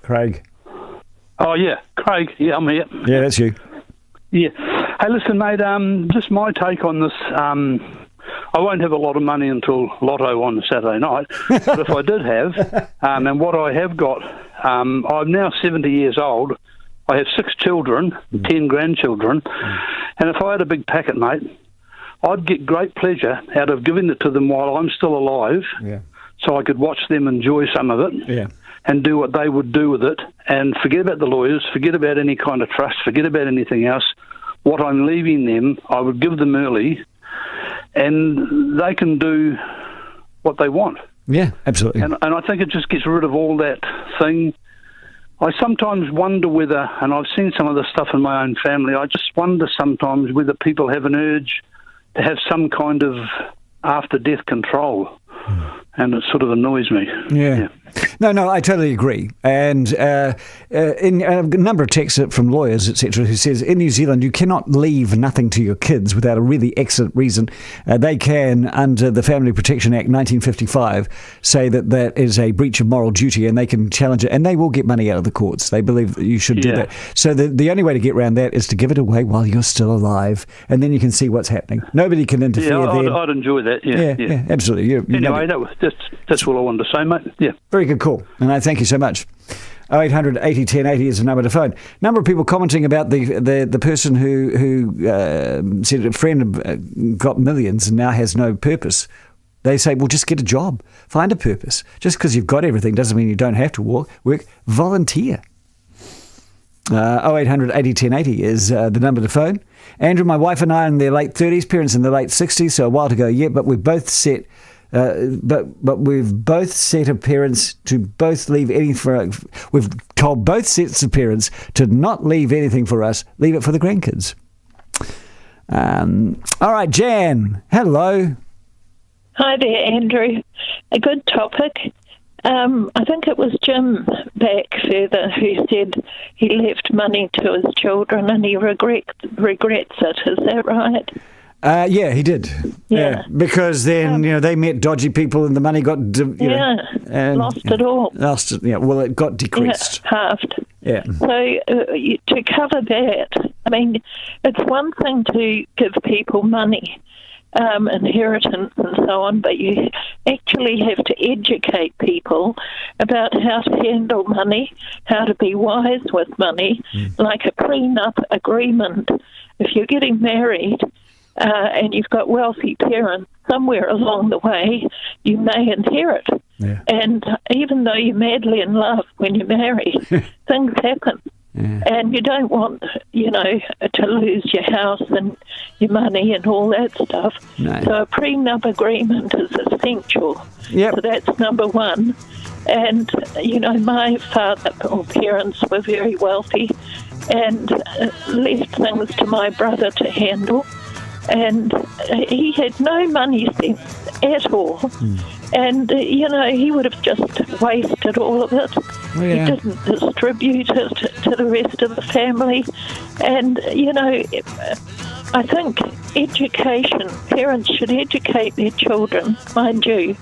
Craig. Oh, yeah. Craig, yeah, I'm here. Yeah, that's you. Yeah. Hey, listen, mate, just my take on this. I won't have a lot of money until Lotto on Saturday night, but if I did have, and what I have got, I'm now 70 years old. I have 6 children, 10 grandchildren, and if I had a big packet, mate, I'd get great pleasure out of giving it to them while I'm still alive, so I could watch them enjoy some of it, and do what they would do with it, and forget about the lawyers, forget about any kind of trust, forget about anything else. What I'm leaving them, I would give them early, and they can do what they want. Yeah, absolutely. And I think it just gets rid of all that thing. I sometimes wonder whether, and I've seen some of the stuff in my own family, I just wonder sometimes whether people have an urge to have some kind of after-death control. And it sort of annoys me. Yeah. No, I totally agree. And in a number of texts from lawyers, etc., who says in New Zealand you cannot leave nothing to your kids without a really excellent reason. They can, under the Family Protection Act 1955, say that is a breach of moral duty, and they can challenge it, and they will get money out of the courts. They believe that you should do that. So the only way to get around that is to give it away while you're still alive, and then you can see what's happening. Nobody can interfere there. I'd enjoy that. Yeah, absolutely. Anyway, that's all I wanted to say, mate. Yeah. Very good call, and I thank you so much. 0800 80 10 80 is the number to phone. Number of people commenting about the person who said a friend got millions and now has no purpose. They say, well, just get a job, find a purpose. Just because you've got everything doesn't mean you don't have to work. Volunteer. 0800 80 10 80 is the number to phone. Andrew, my wife and I are in their late 30s, parents in their late 60s, so a while to go yet, but we've both set but we've both set of parents to both leave anything for. We've told both sets of parents to not leave anything for us, leave it for the grandkids. All right, Jan, hello. Hi there, Andrew. A good topic. I think it was Jim back further who said he left money to his children and he regrets it. Is that right? Yeah, he did. Yeah, because then they met dodgy people and the money got lost it all. Lost it. Yeah, well, it got decreased. Yeah, halved. Yeah. So to cover that, I mean, it's one thing to give people money, inheritance and so on, but you actually have to educate people about how to handle money, how to be wise with money, like a prenup agreement. If you're getting married, and you've got wealthy parents, somewhere along the way you may inherit. Yeah. And even though you're madly in love when you marry, things happen. Yeah. And you don't want, to lose your house and your money and all that stuff. No. So a prenup agreement is essential. Yep. So that's number one. And, my father or parents were very wealthy and left things to my brother to handle. And he had no money sense at all. And, he would have just wasted all of it. Oh, yeah. He didn't distribute it to the rest of the family. And, I think education, parents should educate their children. Mind you,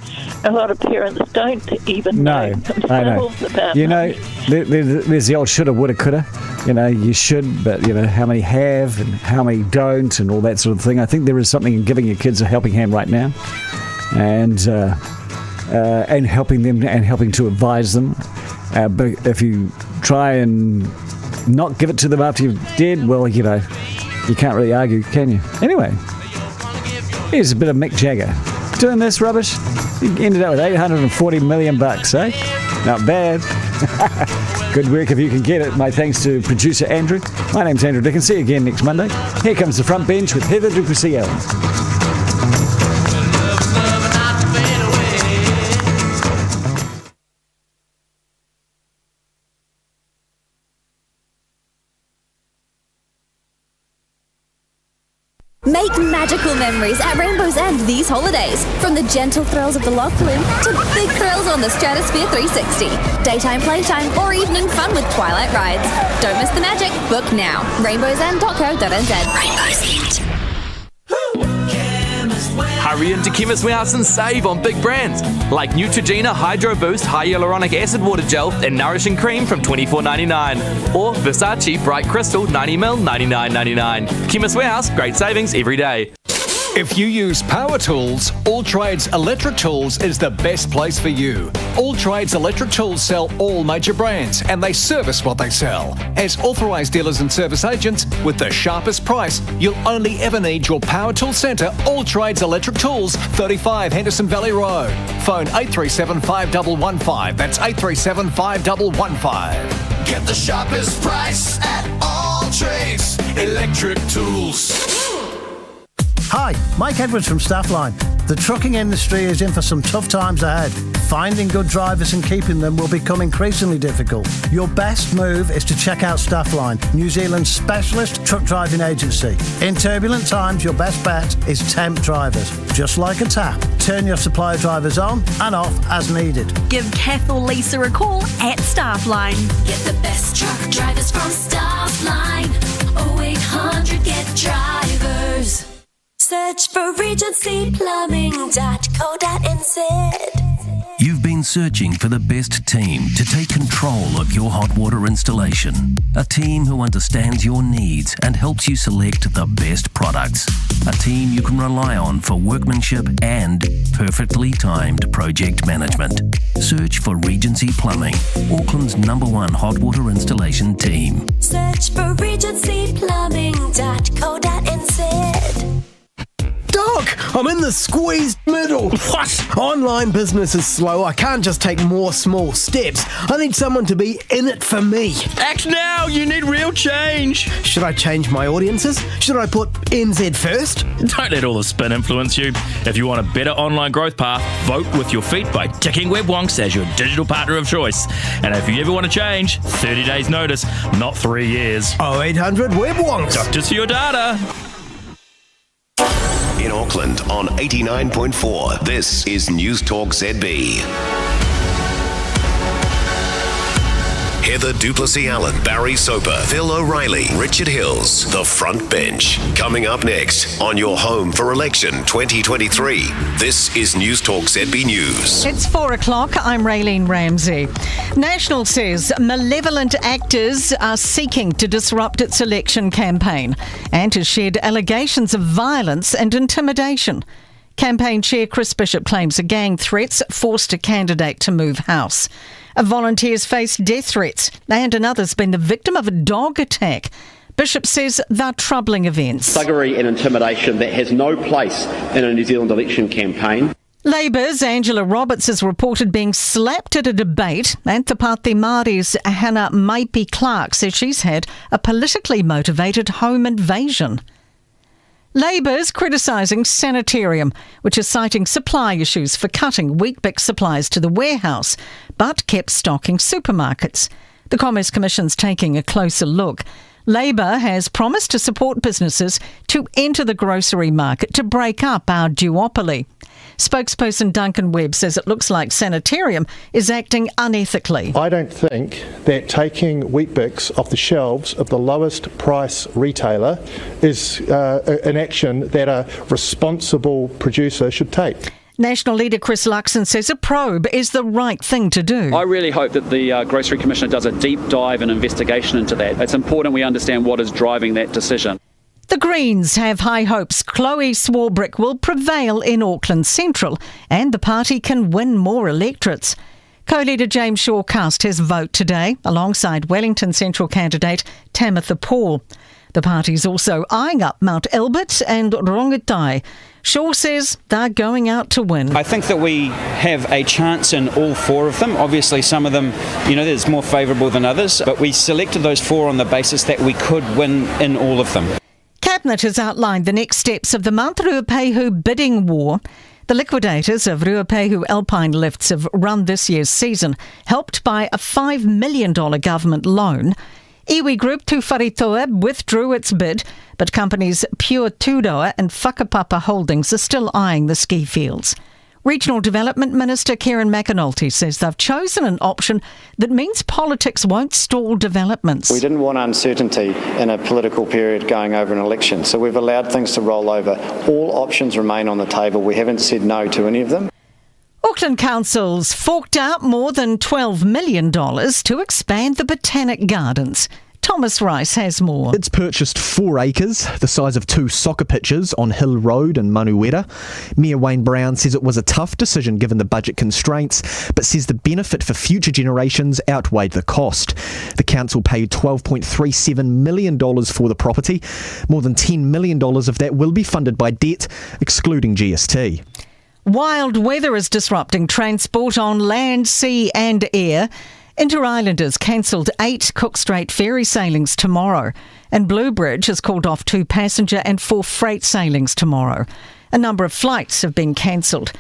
a lot of parents don't even know themselves about it. There's the old shoulda, woulda, coulda. You should, but, how many have and how many don't and all that sort of thing. I think there is something in giving your kids a helping hand right now and helping them and helping to advise them. But if you try and not give it to them after you're dead, well, you can't really argue, can you? Anyway, here's a bit of Mick Jagger. Doing this rubbish, you ended up with $840 million, eh? Not bad. Good work if you can get it. My thanks to producer Andrew. My name's Andrew Dickens. See you again next Monday. Here comes the front bench with Heather du Plessis-Allan. Make magical memories at Rainbow's End these holidays. From the gentle thrills of the log flume to big thrills on the Stratosphere 360. Daytime playtime or evening fun with Twilight rides. Don't miss the magic. Book now. rainbowsend.co.nz. Rainbow's End. Hurry into Chemist Warehouse and save on big brands like Neutrogena Hydro Boost High Hyaluronic Acid Water Gel and Nourishing Cream from $24.99, or Versace Bright Crystal 90ml $99.99. Chemist Warehouse, great savings every day. If you use power tools, All Trades Electric Tools is the best place for you. All Trades Electric Tools sell all major brands and they service what they sell. As authorised dealers and service agents with the sharpest price, you'll only ever need your power tool centre, All Trades Electric Tools, 35 Henderson Valley Road. Phone 837 5115. That's 837 5115. Get the sharpest price at All Trades Electric Tools. Hi, Mike Edwards from Staffline. The trucking industry is in for some tough times ahead. Finding good drivers and keeping them will become increasingly difficult. Your best move is to check out Staffline, New Zealand's specialist truck driving agency. In turbulent times, your best bet is temp drivers. Just like a tap, turn your supply drivers on and off as needed. Give Kath or Lisa a call at Staffline. Get the best truck drivers from Staffline. 0800 get drivers. Search for regencyplumbing.co.nz. You've been searching for the best team to take control of your hot water installation. A team who understands your needs and helps you select the best products. A team you can rely on for workmanship and perfectly timed project management. Search for Regency Plumbing, Auckland's #1 hot water installation team. Search for regencyplumbing.co.nz. Doc, I'm in the squeezed middle. What? Online business is slow. I can't just take more small steps. I need someone to be in it for me. Act now! You need real change! Should I change my audiences? Should I put NZ first? Don't let all the spin influence you. If you want a better online growth path, vote with your feet by ticking WebWonks as your digital partner of choice. And if you ever want to change, 30 days notice, not 3 years. 0800 WebWonks. Doctors for your data. In Auckland on 89.4, this is Newstalk ZB. Heather Plessis-Allan, Barry Soper, Phil O'Reilly, Richard Hills, The Front Bench. Coming up next on your home for election 2023. This is Newstalk ZB News. It's 4 o'clock. I'm Raylene Ramsey. National says malevolent actors are seeking to disrupt its election campaign and has shared allegations of violence and intimidation. Campaign chair Chris Bishop claims a gang threats forced a candidate to move house. A volunteer's faced death threats and another's been the victim of a dog attack. Bishop says they're troubling events. Thuggery and intimidation that has no place in a New Zealand election campaign. Labour's Angela Roberts is reported being slapped at a debate, and Te Pāti Māori's Hannah Maipi Clark says she's had a politically motivated home invasion. Labour's criticising Sanitarium, which is citing supply issues for cutting Weet-Bix supplies to the warehouse, but kept stocking supermarkets. The Commerce Commission's taking a closer look. Labour has promised to support businesses to enter the grocery market to break up our duopoly. Spokesperson Duncan Webb says it looks like Sanitarium is acting unethically. I don't think that taking Weet-Bix off the shelves of the lowest price retailer is an action that a responsible producer should take. National leader Chris Luxon says a probe is the right thing to do. I really hope that the Grocery Commissioner does a deep dive and investigation into that. It's important we understand what is driving that decision. The Greens have high hopes Chloe Swarbrick will prevail in Auckland Central and the party can win more electorates. Co-leader James Shaw cast his vote today alongside Wellington Central candidate Tamitha Paul. The party's also eyeing up Mount Albert and Rongotai. Shaw says they're going out to win. I think that we have a chance in all four of them. Obviously, some of them, there's more favourable than others, but we selected those four on the basis that we could win in all of them. Cabinet has outlined the next steps of the Mount Ruapehu bidding war. The liquidators of Ruapehu Alpine Lifts have run this year's season, helped by a $5 million government loan. Iwi Group Tuwharetoa withdrew its bid, but companies Pure Tudoa and Whakapapa Holdings are still eyeing the ski fields. Regional Development Minister Kieran McAnulty says they've chosen an option that means politics won't stall developments. We didn't want uncertainty in a political period going over an election, so we've allowed things to roll over. All options remain on the table. We haven't said no to any of them. Auckland Council's forked out more than $12 million to expand the Botanic Gardens. Thomas Rice has more. It's purchased 4 acres, the size of 2 soccer pitches on Hill Road in Manuera. Mayor Wayne Brown says it was a tough decision given the budget constraints, but says the benefit for future generations outweighed the cost. The council paid $12.37 million for the property. More than $10 million of that will be funded by debt, excluding GST. Wild weather is disrupting transport on land, sea and air. Inter-Islanders cancelled 8 Cook Strait ferry sailings tomorrow, and Bluebridge has called off 2 passenger and 4 freight sailings tomorrow. A number of flights have been cancelled.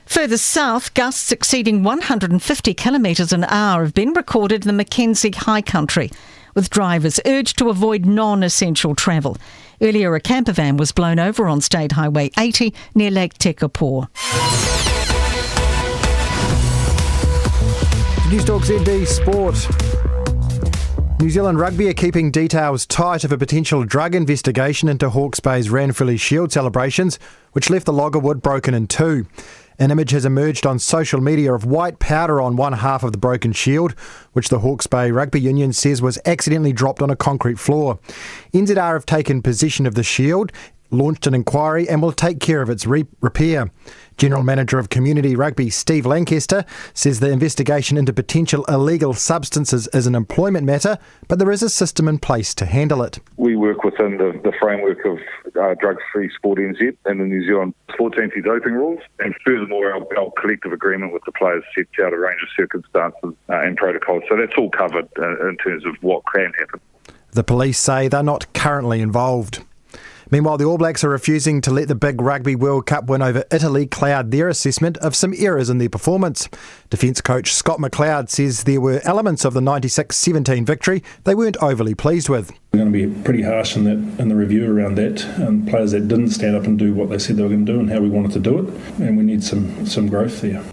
Further south, gusts exceeding 150 kilometres an hour have been recorded in the Mackenzie High Country, with drivers urged to avoid non-essential travel. Earlier, a camper van was blown over on State Highway 80 near Lake Tekapō. Newstalk ZB Sport. New Zealand Rugby are keeping details tight of a potential drug investigation into Hawke's Bay's Ranfurly Shield celebrations, which left the loggerwood broken in 2. An image has emerged on social media of white powder on one half of the broken shield, which the Hawke's Bay Rugby Union says was accidentally dropped on a concrete floor. NZR have taken possession of the shield, launched an inquiry and will take care of its repair. General Manager of Community Rugby Steve Lancaster says the investigation into potential illegal substances is an employment matter, but there is a system in place to handle it. We work within the framework of Drug-Free Sport NZ and the New Zealand Sports Anti-Doping Rules, and furthermore our collective agreement with the players sets out a range of circumstances and protocols. So that's all covered in terms of what can happen. The police say they're not currently involved. Meanwhile, the All Blacks are refusing to let the big Rugby World Cup win over Italy cloud their assessment of some errors in their performance. Defence coach Scott McLeod says there were elements of the 96-17 victory they weren't overly pleased with. We're going to be pretty harsh in the review around that, and players that didn't stand up and do what they said they were going to do and how we wanted to do it, and we need some growth there.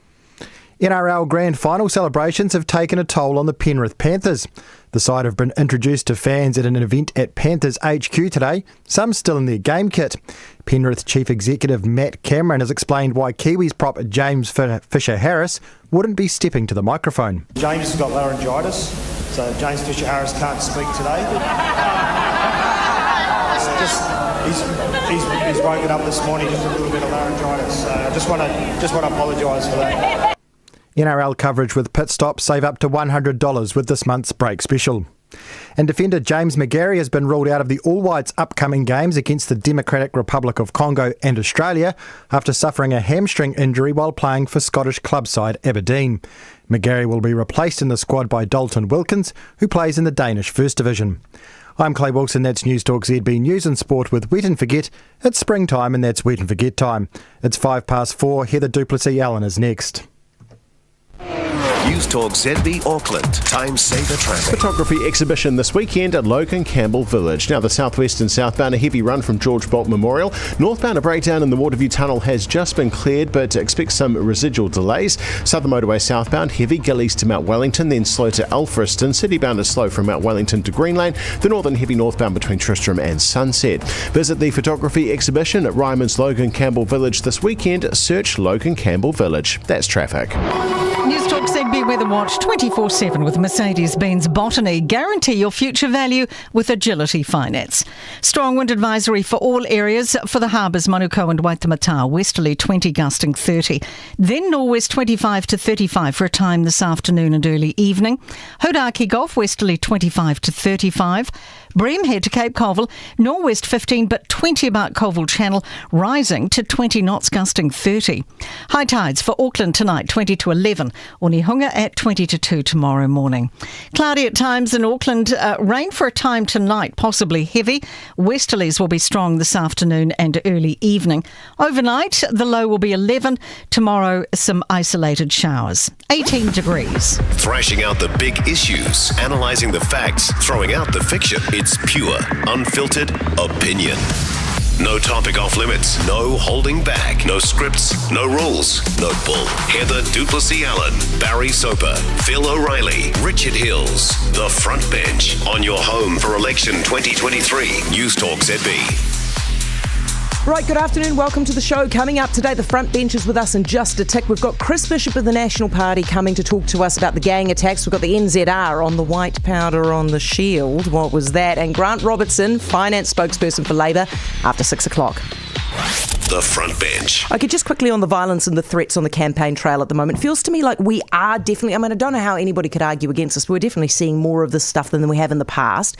NRL Grand Final celebrations have taken a toll on the Penrith Panthers. The side have been introduced to fans at an event at Panthers HQ today, some still in their game kit. Penrith Chief Executive Matt Cameron has explained why Kiwis prop James Fisher-Harris wouldn't be stepping to the microphone. James has got laryngitis, so James Fisher-Harris can't speak today. He's woken up this morning just a little bit of laryngitis, so I just want to apologise for that. NRL coverage with pit stops save up to $100 with this month's break special. And defender James McGarry has been ruled out of the All Whites' upcoming games against the Democratic Republic of Congo and Australia after suffering a hamstring injury while playing for Scottish club side Aberdeen. McGarry will be replaced in the squad by Dalton Wilkins, who plays in the Danish First Division. I'm Clay Wilson, that's Newstalk ZB News and Sport with Wet and Forget. It's springtime and that's Wet and Forget time. It's 4:05. Heather Plessis-Allan is next. Newstalk ZB Auckland. Time saver traffic. Photography exhibition this weekend at Logan Campbell Village. Now the southwest and southbound, a heavy run from George Bolt Memorial. Northbound, a breakdown in the Waterview Tunnel has just been cleared, but expect some residual delays. Southern motorway southbound, heavy Gillies to Mount Wellington, then slow to Alfriston. Citybound is slow from Mount Wellington to Green Lane. The northern heavy northbound between Tristram and Sunset. Visit the photography exhibition at Ryman's Logan Campbell Village this weekend. Search Logan Campbell Village. That's traffic. Newstalk ZB Weather Watch 24/7 with Mercedes-Benz Botany. Guarantee your future value with Agility Finance. Strong wind advisory for all areas for the harbours, Manukau and Waitemata. Westerly 20 gusting 30. Then nor'west 25 to 35 for a time this afternoon and early evening. Hodaki Gulf, westerly 25 to 35. Breamhead to Cape Colville, nor'west 15 but 20 about Colville Channel, rising to 20 knots gusting 30. High tides for Auckland tonight 20 to 11. Onehunga at 20 to 2 tomorrow morning. Cloudy at times in Auckland. Rain for a time tonight, possibly heavy. Westerlies will be strong this afternoon and early evening. Overnight, the low will be 11. Tomorrow, some isolated showers. 18 degrees. Thrashing out the big issues, analysing the facts, throwing out the fiction. It's pure, unfiltered opinion. No topic off limits. No holding back. No scripts. No rules. No bull. Heather Plessis-Allan, Barry Soper, Phil O'Reilly, Richard Hills. The Front Bench on your home for election 2023. Newstalk ZB. Right, good afternoon. Welcome to the show. Coming up today, the Front Bench is with us in just a tick. We've got Chris Bishop of the National Party coming to talk to us about the gang attacks. We've got the NZR on the white powder on the shield. What was that? And Grant Robertson, finance spokesperson for Labour, after 6 o'clock. The Front Bench. Okay, just quickly on the violence and the threats on the campaign trail at the moment. Feels to me like we are definitely, I don't know how anybody could argue against this, but we're definitely seeing more of this stuff than we have in the past.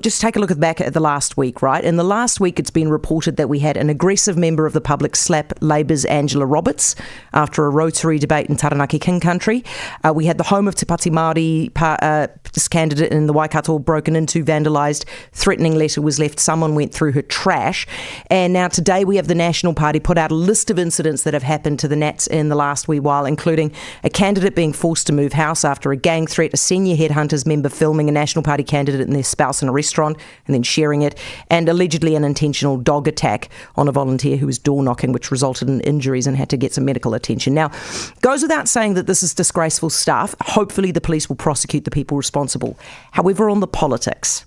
Just take a look back at the last week, right? In the last week, it's been reported that we had an aggressive member of the public slap Labour's Angela Roberts after a Rotary debate in Taranaki King Country. We had the home of Te Pāti Māori candidate in the Waikato broken into, vandalised, threatening letter was left, someone went through her trash. And now today we have the National Party put out a list of incidents that have happened to the Nats in the last wee while, including a candidate being forced to move house after a gang threat, a senior headhunters member filming a National Party candidate and their spouse in a restaurant and then sharing it, and allegedly an intentional dog attack on a volunteer who was door knocking, which resulted in injuries and had to get some medical attention. Now, goes without saying that this is disgraceful stuff. Hopefully the police will prosecute the people responsible. However, on the politics,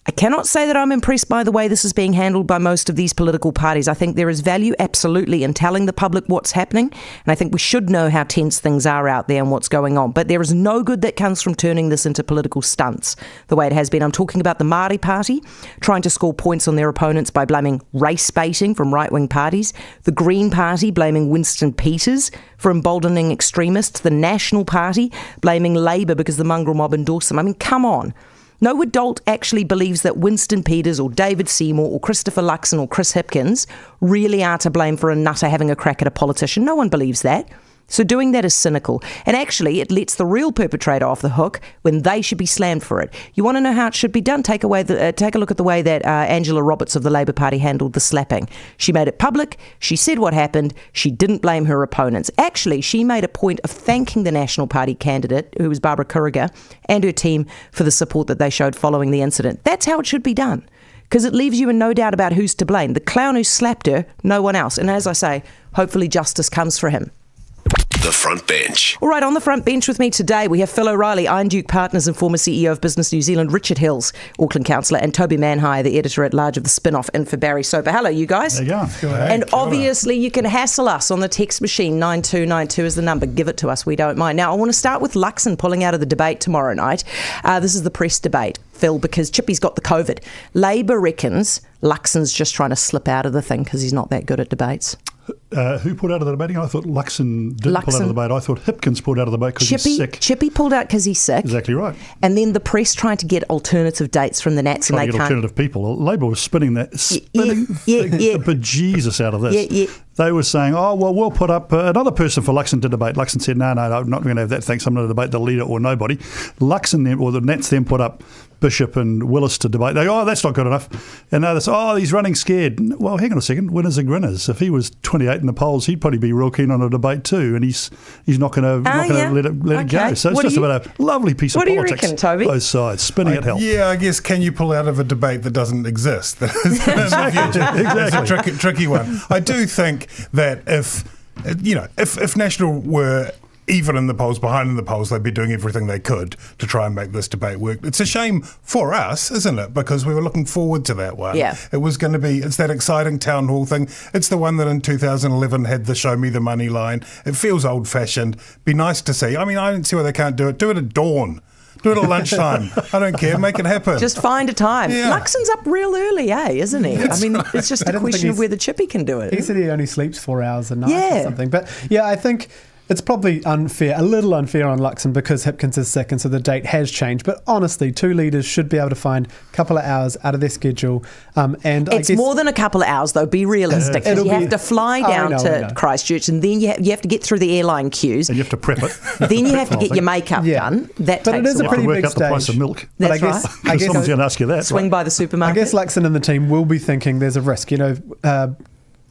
I cannot say that I'm impressed by the way this is being handled by most of these political parties. I think there is value absolutely in telling the public what's happening, and I think we should know how tense things are out there and what's going on. But there is no good that comes from turning this into political stunts the way it has been. I'm talking about the Māori Party trying to score points on their opponents by blaming race baiting from right-wing parties, the Green Party blaming Winston Peters for emboldening extremists, the National Party blaming Labour because the mongrel mob endorsed them. Come on. No adult actually believes that Winston Peters or David Seymour or Christopher Luxon or Chris Hipkins really are to blame for a nutter having a crack at a politician. No one believes that. So doing that is cynical. And actually, it lets the real perpetrator off the hook when they should be slammed for it. You want to know how it should be done? Take a look at the way that Angela Roberts of the Labour Party handled the slapping. She made it public. She said what happened. She didn't blame her opponents. Actually, she made a point of thanking the National Party candidate, who was Barbara Kuriga, and her team for the support that they showed following the incident. That's how it should be done, because it leaves you in no doubt about who's to blame. The clown who slapped her, no one else. And as I say, hopefully justice comes for him. The Front Bench. All right, on the front bench with me today, we have Phil O'Reilly, Iron Duke Partners and former CEO of Business New Zealand, Richard Hills, Auckland Councillor, and Toby Manhire, the editor-at-large of the Spin-Off, in for Barry Soper. Hello, you guys. There you go. And obviously, you can hassle us on the text machine. 9292 is the number. Give it to us. We don't mind. Now, I want to start with Luxon pulling out of the debate tomorrow night. This is the press debate, Phil, because Chippy's got the COVID. Labour reckons Luxon's just trying to slip out of the thing because he's not that good at debates. Who pulled out of the debate? I thought Luxon didn't pull out of the debate. I thought Hipkins pulled out of the debate because he's sick. Chippy pulled out because he's sick. Exactly right. And then the press trying to get alternative dates from the Nats, and they can't. Alternative people. Labour was spinning the bejesus out of this. They were saying, we'll put up another person for Luxon to debate. Luxon said, no, I'm not going to have that. Thanks, I'm going to debate the leader or nobody. The Nats then put up Bishop and Willis to debate. They go, that's not good enough. And now they say, he's running scared. Well, hang on a second. Winners are grinners. If he was 28 in the polls, he'd probably be real keen on a debate too. And he's not going to let it go. So it's about a lovely piece of politics. What do you reckon, Toby? Both sides, spinning at hell. Yeah, I guess, can you pull out of a debate that doesn't exist? Exactly. It's a tricky one. I do think that if National were even in the polls, behind in the polls, they'd be doing everything they could to try and make this debate work. It's a shame for us, isn't it? Because we were looking forward to that one. Yeah. It was going to be, it's that exciting town hall thing. It's the one that in 2011 had the show me the money line. It feels old-fashioned. Be nice to see. I don't see why they can't do it. Do it at dawn. Do it at lunchtime. I don't care. Make it happen. Just find a time. Yeah. Luxon's up real early, isn't he? It's just a question of whether Chippy can do it. He said he only sleeps 4 hours a night or something. But I think it's probably a little unfair on Luxon because Hipkins is sick and so the date has changed. But honestly, two leaders should be able to find a couple of hours out of their schedule. It's more than a couple of hours, though. Be realistic. You have to fly down to Christchurch, and then you have to get through the airline queues. And you have to prep it. Then you have to get your makeup done. That but takes it is a pretty big stage. The price of milk. That's right. I guess someone's going to ask you that. Swing by the supermarket. I guess Luxon and the team will be thinking there's a risk.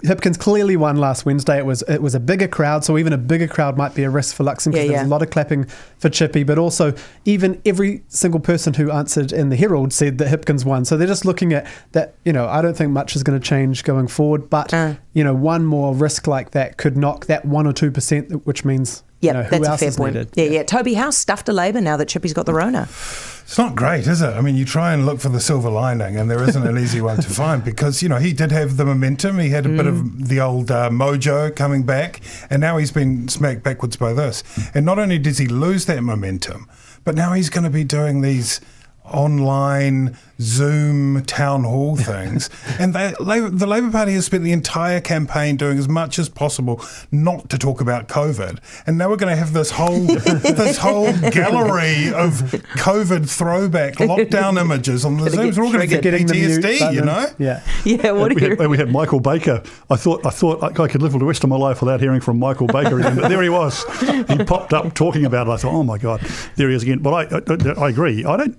Hipkins clearly won last Wednesday. It was a bigger crowd, so even a bigger crowd might be a risk for Luxon because there's a lot of clapping for Chippy, but also even every single person who answered in the Herald said that Hipkins won. So they're just looking at that, I don't think much is going to change going forward, but, one more risk like that could knock that 1 or 2%, which means, who that's else a fair is point. needed. Yeah. Toby, how's stuffed to Labour now that Chippy's got the Rona? It's not great, is it? I mean, you try and look for the silver lining, and there isn't an easy one to find because, he did have the momentum. He had a bit of the old mojo coming back, and now he's been smacked backwards by this. And not only does he lose that momentum, but now he's going to be doing these online Zoom town hall things, and the Labour Party has spent the entire campaign doing as much as possible not to talk about COVID, and now we're going to have this whole gallery of COVID throwback lockdown images on the Zooms. We're all going to get PTSD, Yeah. We had Michael Baker. I thought I could live for the rest of my life without hearing from Michael Baker again, but there he was. He popped up talking about it. I thought, oh my God, there he is again. But I agree. A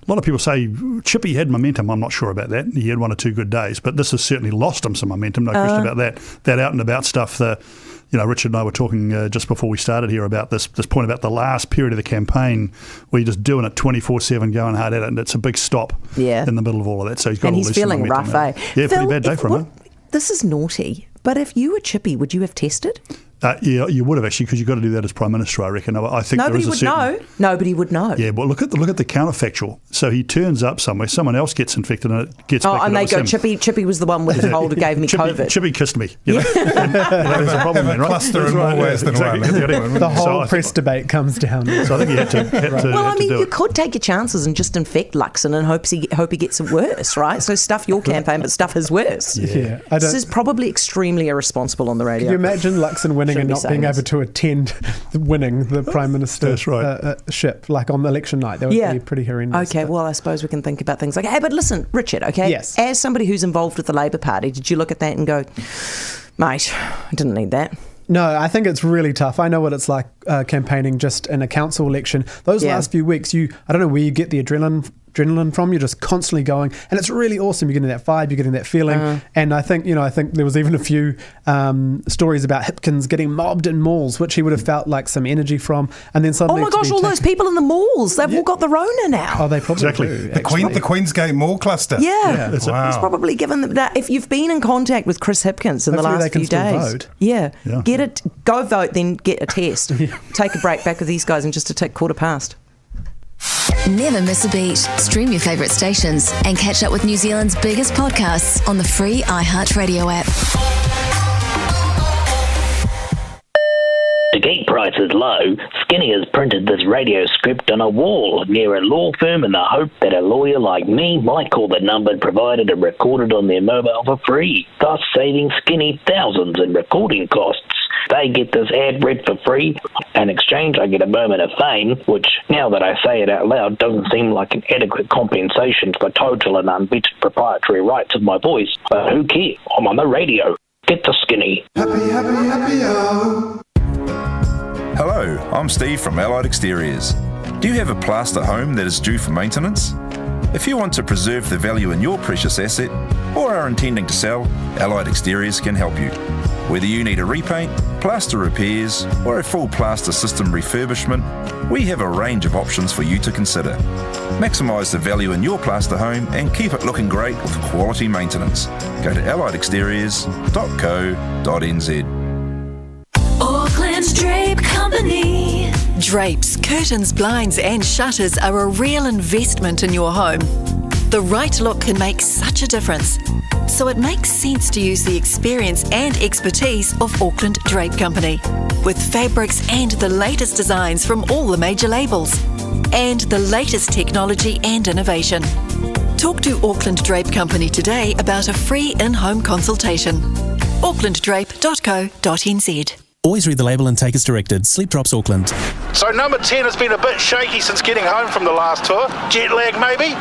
lot of people say Chippy had momentum. I'm not sure about that. He had 1 or 2 good days, but this has certainly lost him some momentum. No question about that. That out and about stuff. Richard and I were talking just before we started here about this point about the last period of the campaign where you're just doing it 24/7, going hard at it, and it's a big stop in the middle of all of that. So he's feeling rough, eh? Yeah, Phil, pretty bad day for him. This is naughty, but if you were Chippy, would you have tested? Yeah, you would have actually, because you've got to do that as Prime Minister, I reckon. I think nobody would know. Nobody would know. Yeah, but look at the counterfactual. So he turns up somewhere, someone else gets infected, and it gets back. And they go, Chippy was the one with the cold who gave me COVID. Chippy kissed me. There's a problem there, right? Cluster in more ways than one. The whole press debate comes down. So I think you had to. Well, I mean, you could take your chances and just infect Luxon and hope he gets worse, right? So stuff your campaign, but stuff his worse. Yeah. This is probably extremely irresponsible on the radio. Can you imagine Luxon winning and not being able to attend winning the Prime Minister ship, like on election night? That would be pretty horrendous. Okay, well, I suppose we can think about things like, hey, but listen, Richard, okay? Yes. As somebody who's involved with the Labour Party, did you look at that and go, mate, I didn't need that? No, I think it's really tough. I know what it's like campaigning just in a council election. Those last few weeks, I don't know where you get the adrenaline from. You're just constantly going, and it's really awesome. You're getting that vibe, you're getting that feeling. And I think there was even a few stories about Hipkins getting mobbed in malls, which he would have felt like some energy from. And then suddenly, oh my gosh, all those people in the malls, they've all got the Rona now. Oh, they probably do. The Queensgate Mall cluster. Yeah. Wow. He's probably given them that. If you've been in contact with Chris Hipkins in the last few days, get it, go vote, then get a test. Take a break back with these guys in just a tick, 1:15. Never miss a beat. Stream your favourite stations and catch up with New Zealand's biggest podcasts on the free iHeartRadio app. To keep prices low, Skinny has printed this radio script on a wall near a law firm in the hope that a lawyer like me might call the number provided and record it on their mobile for free, thus saving Skinny thousands in recording costs. They get this ad read for free. In exchange, I get a moment of fame, which, now that I say it out loud, doesn't seem like an adequate compensation for total and unvetted proprietary rights of my voice. But who cares? I'm on the radio. Get the Skinny. Happy hour. Hello, I'm Steve from Allied Exteriors. Do you have a plaster home that is due for maintenance? If you want to preserve the value in your precious asset or are intending to sell, Allied Exteriors can help you. Whether you need a repaint, plaster repairs or a full plaster system refurbishment, we have a range of options for you to consider. Maximise the value in your plaster home and keep it looking great with quality maintenance. Go to alliedexteriors.co.nz. Auckland's Drape Company. Drapes, curtains, blinds and shutters are a real investment in your home. The right look can make such a difference. So it makes sense to use the experience and expertise of Auckland Drape Company, with fabrics and the latest designs from all the major labels, and the latest technology and innovation. Talk to Auckland Drape Company today about a free in-home consultation. aucklanddrape.co.nz. Always read the label and take as directed. Sleep Drops Auckland. So number 10 has been a bit shaky since getting home from the last tour. Jet lag maybe.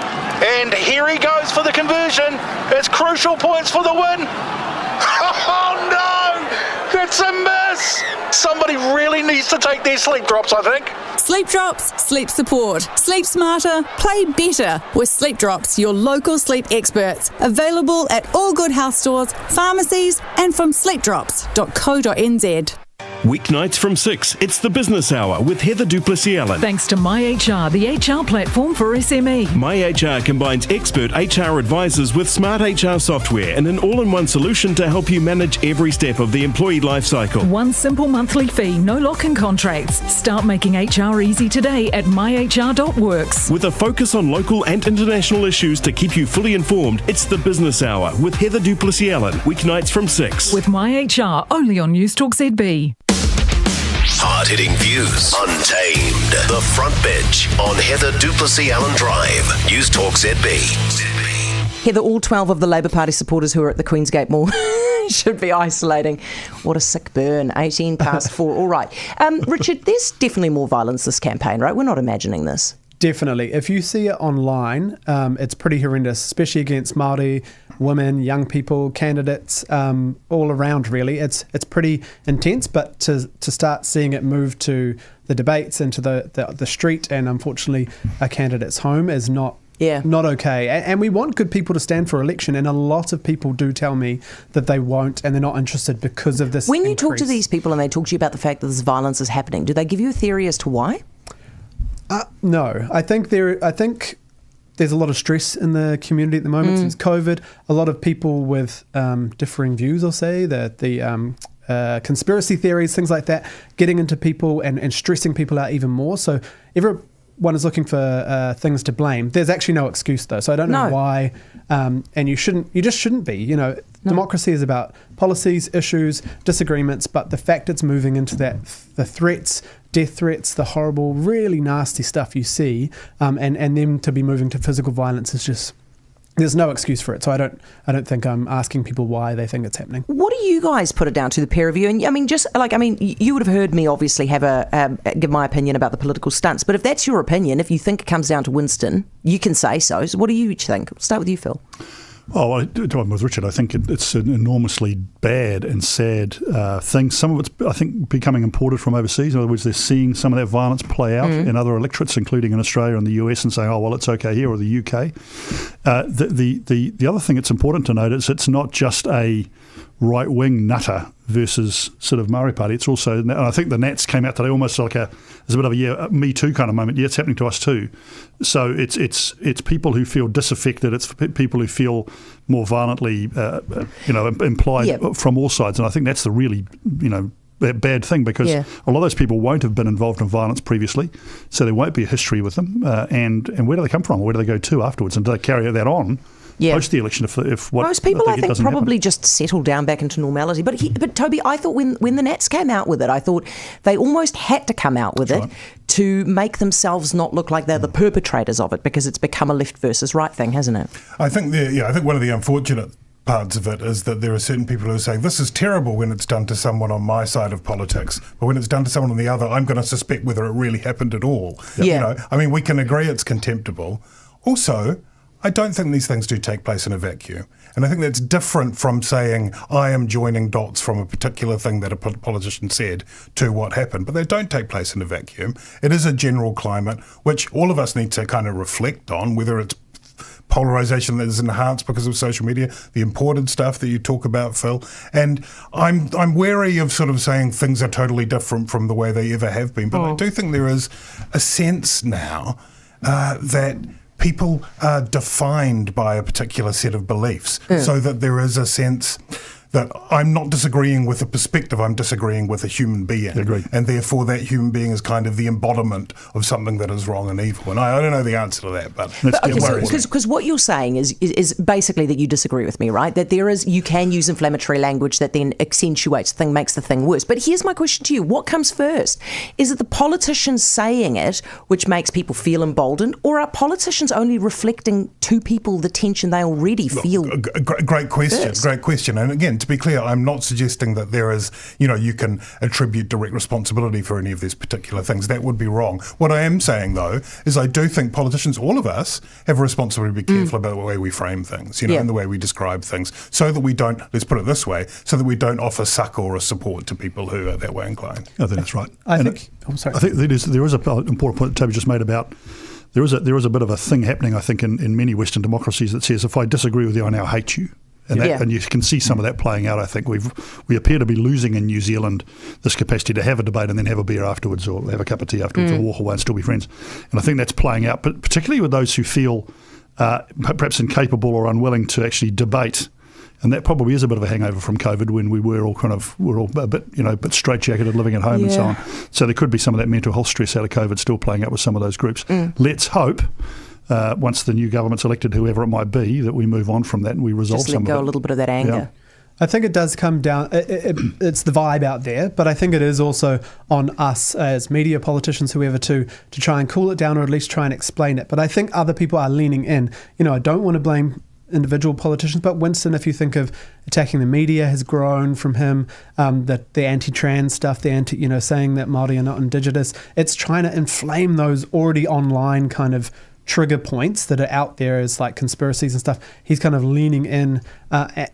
And here he goes for the conversion. It's crucial points for the win. Oh no! That's a miss! Somebody really needs to take their sleep drops, I think. Sleep Drops, sleep support. Sleep smarter, play better with Sleep Drops, your local sleep experts. Available at all good health stores, pharmacies, and from sleepdrops.co.nz. Weeknights from 6, it's the Business Hour with Heather Plessis-Allan. Thanks to MyHR, the HR platform for SME. MyHR combines expert HR advisors with smart HR software and an all-in-one solution to help you manage every step of the employee lifecycle. One simple monthly fee, no lock-in contracts. Start making HR easy today at myhr.works. With a focus on local and international issues to keep you fully informed, it's the Business Hour with Heather Plessis-Allan. Weeknights from 6. With MyHR, only on Newstalk ZB. Hard-hitting views, untamed. The Front Bench on Heather Plessis-Allan Drive. Newstalk ZB. Heather, all 12 of the Labour Party supporters who are at the Queensgate Mall should be isolating. What a sick burn. 18 past 4. All right. Richard, there's definitely more violence this campaign, right? We're not imagining this. Definitely. If you see it online, it's pretty horrendous, especially against Māori, women, young people, candidates, all around really. It's pretty intense, but to start seeing it move to the debates and to the street and unfortunately a candidate's home is not okay. And we want good people to stand for election, and a lot of people do tell me that they won't and they're not interested because of this When you talk to these people and they talk to you about the fact that this violence is happening, do they give you a theory as to why? No, I think there's a lot of stress in the community at the moment since COVID. A lot of people with differing views, I'll say, the conspiracy theories, things like that, getting into people and stressing people out even more. So everyone is looking for things to blame. There's actually no excuse though, so I don't know why. And you just shouldn't be. You know, democracy is about policies, issues, disagreements, but the fact it's moving into that, the threats, death threats, the horrible, really nasty stuff you see, and them to be moving to physical violence is just, there's no excuse for it. So I don't think I'm asking people why they think it's happening. What do you guys put it down to, the pair of you? And you would have heard me obviously have give my opinion about the political stunts, but if that's your opinion, if you think it comes down to Winston, you can say so. So what do you each think? We'll start with you, Phil. Oh, well, with Richard, I think it's an enormously bad and sad thing. Some of it's, I think, becoming imported from overseas. In other words, they're seeing some of that violence play out in other electorates, including in Australia and the US, and saying, oh, well, it's okay here, or the UK. The other thing it's important to note is it's not just a right-wing nutter versus sort of Māori Party. It's also, and I think the Nats came out today almost like there's a bit of a Me Too kind of moment. Yeah, it's happening to us too. So it's people who feel disaffected. It's people who feel more violently, implied from all sides. And I think that's the really, bad thing, because a lot of those people won't have been involved in violence previously, so there won't be a history with them. And where do they come from? Or where do they go to afterwards? And do they carry that on? Post the election, if what most people, I think, probably happen. just settle down back into normality. But Toby, I thought when the Nats came out with it, I thought they almost had to come out with it to make themselves not look like they're the perpetrators of it, because it's become a left versus right thing, hasn't it? I think one of the unfortunate parts of it is that there are certain people who are saying this is terrible when it's done to someone on my side of politics, but when it's done to someone on the other, I'm going to suspect whether it really happened at all. We can agree it's contemptible. Also, I don't think these things do take place in a vacuum. And I think that's different from saying I am joining dots from a particular thing that a politician said to what happened. But they don't take place in a vacuum. It is a general climate, which all of us need to kind of reflect on, whether it's polarisation that is enhanced because of social media, the imported stuff that you talk about, Phil. And I'm wary of sort of saying things are totally different from the way they ever have been. But I do think there is a sense now that people are defined by a particular set of beliefs, so that there is a sense that I'm not disagreeing with a perspective, I'm disagreeing with a human being. Agreed. And therefore that human being is kind of the embodiment of something that is wrong and evil. And I don't know the answer to that, but because what you're saying is basically that you disagree with me, right? That you can use inflammatory language that then accentuates the thing, makes the thing worse. But here's my question to you. What comes first? Is it the politicians saying it, which makes people feel emboldened, or are politicians only reflecting to people the tension they already feel? Great question. And again, to be clear, I'm not suggesting that there is, you can attribute direct responsibility for any of these particular things. That would be wrong. What I am saying, though, is I do think politicians, all of us, have a responsibility to be careful about the way we frame things, and the way we describe things, so that we don't, let's put it this way, so that we don't offer succour or support to people who are that way inclined. I think that's right. I think there is an important point that Toby just made about there is a bit of a thing happening, I think, in many Western democracies that says, if I disagree with you, I now hate you. And you can see some of that playing out. I think we appear to be losing in New Zealand this capacity to have a debate and then have a beer afterwards, or have a cup of tea afterwards, or walk away and still be friends. And I think that's playing out, but particularly with those who feel perhaps incapable or unwilling to actually debate. And that probably is a bit of a hangover from COVID, when we're all a bit straitjacketed, living at home and so on. So there could be some of that mental health stress out of COVID still playing out with some of those groups. Let's hope, once the new government's elected, whoever it might be, that we move on from that and we resolve some of it. Just let go a little bit of that anger. Yeah. I think it does come down, it's the vibe out there, but I think it is also on us as media, politicians, whoever, to try and cool it down, or at least try and explain it. But I think other people are leaning in. I don't want to blame individual politicians, but Winston, if you think of attacking the media, has grown from him, that the anti-trans stuff, the saying that Māori are not indigenous, it's trying to inflame those already online kind of trigger points that are out there as like conspiracies and stuff. He's kind of leaning in.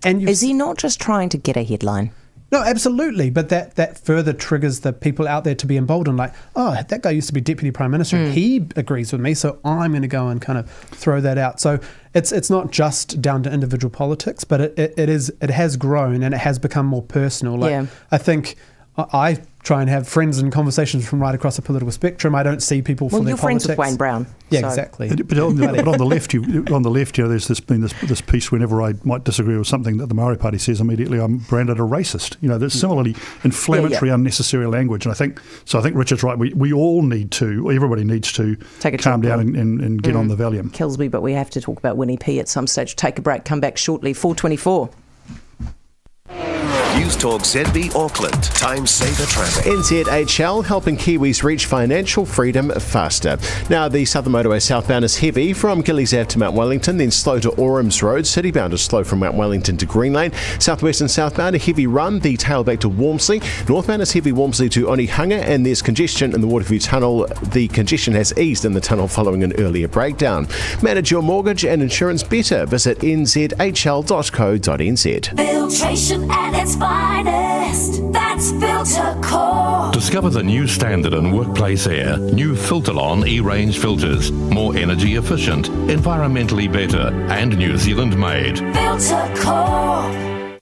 Is he not just trying to get a headline? No, absolutely. But that further triggers the people out there to be emboldened. Like, oh, that guy used to be Deputy Prime Minister and he agrees with me, so I'm going to go and kind of throw that out. So it's not just down to individual politics, but it has grown and it has become more personal. I think I try and have friends and conversations from right across the political spectrum. I don't see people for their politics. Well, you're friends with Wayne Brown. Yeah, so. Exactly. But on the left, there's been this piece whenever I might disagree with something that the Maori Party says, immediately I'm branded a racist. There's similarly inflammatory, unnecessary language. And I think Richard's right. Everybody needs to calm down and get on the Valium. Kills me, but we have to talk about Winnie P at some stage. Take a break, come back shortly. 4:24. Newstalk ZB Auckland. Time saver traffic. NZHL helping Kiwis reach financial freedom faster. Now, the Southern Motorway southbound is heavy from Gillies Ave to Mount Wellington, then slow to Orams Road. Citybound is slow from Mount Wellington to Green Lane. Southwest and southbound a heavy run, the tailback to Walmsley. Northbound is heavy Walmsley to Onehunga, and there's congestion in the Waterview Tunnel. The congestion has eased in the tunnel following an earlier breakdown. Manage your mortgage and insurance better. Visit nzhl.co.nz. Filtration at its finest, that's Filter Core. Discover the new standard in workplace air. New Plessis-Allan E-range filters. More energy efficient, environmentally better, and New Zealand made. Filter Core.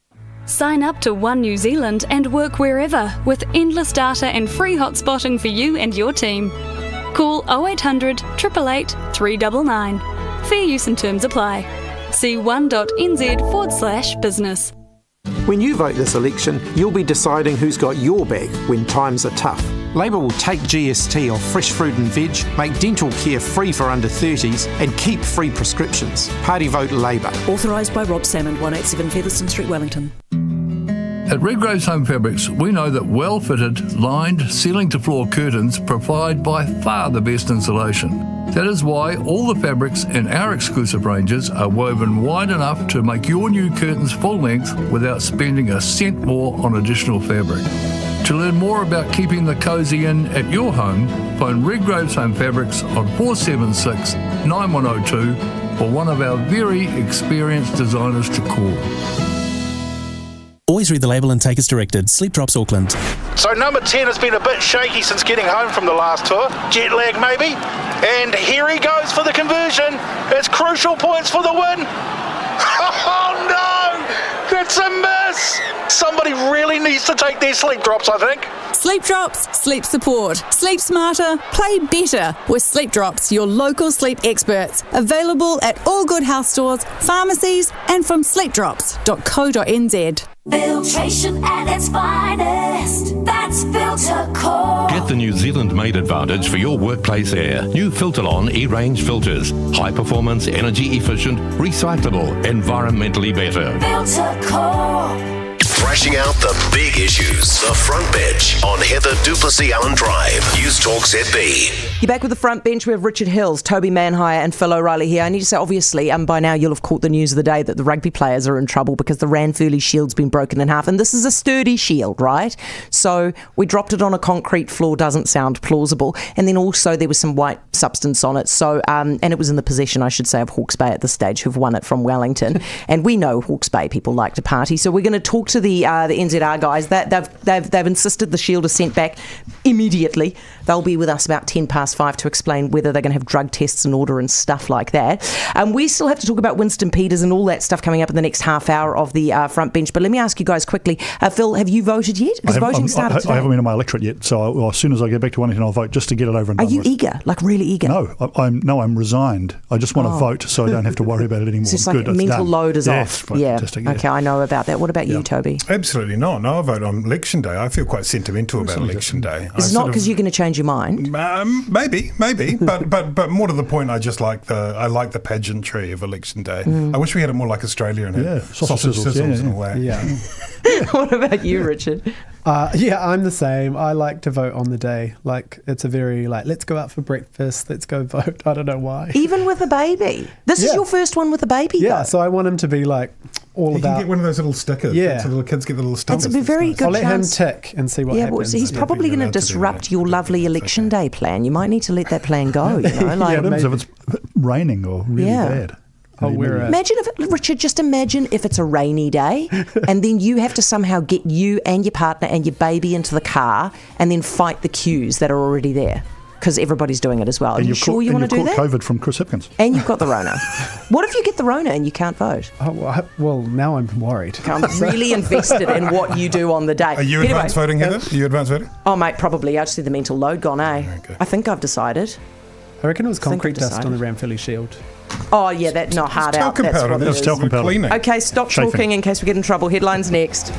Sign up to One New Zealand and work wherever with endless data and free hotspotting for you and your team. Call 0800 888 399. Fair use and terms apply. See one.nz/business. When you vote this election, you'll be deciding who's got your back when times are tough. Labor will take GST off fresh fruit and veg, make dental care free for under 30s, and keep free prescriptions. Party vote Labor. Authorised by Rob Salmond, 187 Featherston Street, Wellington. At Redgrave's Home Fabrics, we know that well-fitted, lined, ceiling-to-floor curtains provide by far the best insulation. That is why all the fabrics in our exclusive ranges are woven wide enough to make your new curtains full length without spending a cent more on additional fabric. To learn more about keeping the cosy in at your home, phone Redgrave's Home Fabrics on 476 9102 or one of our very experienced designers to call. Always read the label and take as directed. Sleep Drops Auckland. So number 10 has been a bit shaky since getting home from the last tour. Jet lag maybe. And here he goes for the conversion. It's crucial points for the win. Oh no! That's a miss! Somebody really needs to take their sleep drops, I think. Sleep Drops, sleep support. Sleep smarter, play better with Sleep Drops, your local sleep experts. Available at all good health stores, pharmacies, and from sleepdrops.co.nz. Filtration at its finest, that's Filter Core. Get the New Zealand made advantage for your workplace air. New Plessis-Allan E-range filters. High performance, energy efficient, recyclable, environmentally better. Filter Core. Thrashing out the big issues. The Front Bench on Heather Plessis-Allan Drive. Newstalk ZB. You're back with the Front Bench. We have Richard Hills, Toby Manhire and Phil O'Reilly here. I need to say, obviously, by now you'll have caught the news of the day that the rugby players are in trouble because the Ranfurly shield's been broken in half. And this is a sturdy shield, right? So we dropped it on a concrete floor. Doesn't sound plausible. And then also there was some white substance on it. So and it was in the possession, I should say, of Hawke's Bay at this stage, who've won it from Wellington. And we know Hawke's Bay people like to party. So we're going to talk to the NZR guys. They've insisted the shield is sent back immediately. They'll be with us about 5:10 to explain whether they're going to have drug tests in order and stuff like that. We still have to talk about Winston Peters and all that stuff coming up in the next half hour of the Front Bench. But let me ask you guys quickly. Phil, have you voted yet? Because voting started today. I haven't been in my electorate yet, so as soon as I get back to Wellington, I'll vote just to get it over and done with. Are you eager? Like really eager? No, I'm resigned. I just want to vote so I don't have to worry about it anymore. So it's like mental load is off. Yeah. Okay, I know about that. What about you, Toby? Absolutely not. No, I vote on Election Day. I feel quite sentimental about Election Day. It's not because you're going to change your mind. Maybe, but more to the point, I like the pageantry of Election Day. I wish we had it more like Australia and had sausage sizzles and all that. Yeah. What about you, Richard? I'm the same. I like to vote on the day. Like, it's a very, let's go out for breakfast, let's go vote. I don't know why. Even with a baby? This is your first one with a baby, though. So I want him to be, all you about... You can get one of those little stickers. Yeah. So little kids get the little stickers. It's a very good I'll let him chance. tick and see what happens. Well, he's probably going to disrupt your lovely Election Day plan. You might need to let that plan go, you know? If it's raining or really bad. Just imagine if it's a rainy day and then you have to somehow get you and your partner and your baby into the car and then fight the queues that are already there because everybody's doing it as well. Are you sure you want to do that? And you've caught COVID from Chris Hipkins. And you've got the Rona. What if you get the Rona and you can't vote? Oh, well, now I'm worried. I'm really invested in what you do on the day. Are you advance voting, Heather? Are you advance voting? Oh, mate, probably. I just see the mental load gone, eh? Okay. I think I've decided. I reckon it was concrete dust on the Ranfurly shield. Oh, yeah, that's not hard out. That's what it is. Talcum powder. Okay, stop talking in case we get in trouble. Headlines next.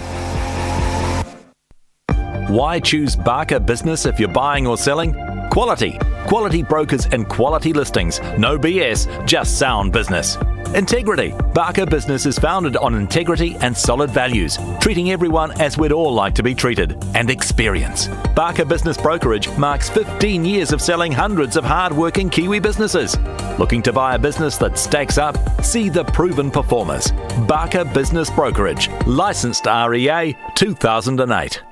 Why choose Barker Business if you're buying or selling? Quality. Quality brokers and quality listings. No BS, just sound business. Integrity. Barker Business is founded on integrity and solid values, treating everyone as we'd all like to be treated. And experience. Barker Business Brokerage marks 15 years of selling hundreds of hard-working Kiwi businesses. Looking to buy a business that stacks up? See the proven performers. Barker Business Brokerage. Licensed REA 2008.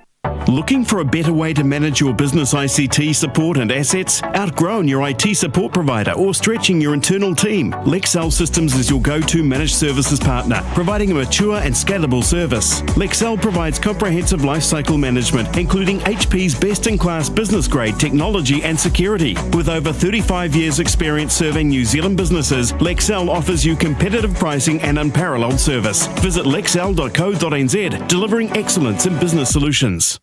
Looking for a better way to manage your business ICT support and assets? Outgrown your IT support provider or stretching your internal team? Lexel Systems is your go-to managed services partner, providing a mature and scalable service. Lexel provides comprehensive lifecycle management, including HP's best-in-class business-grade technology and security. With over 35 years' experience serving New Zealand businesses, Lexel offers you competitive pricing and unparalleled service. Visit lexel.co.nz, delivering excellence in business solutions.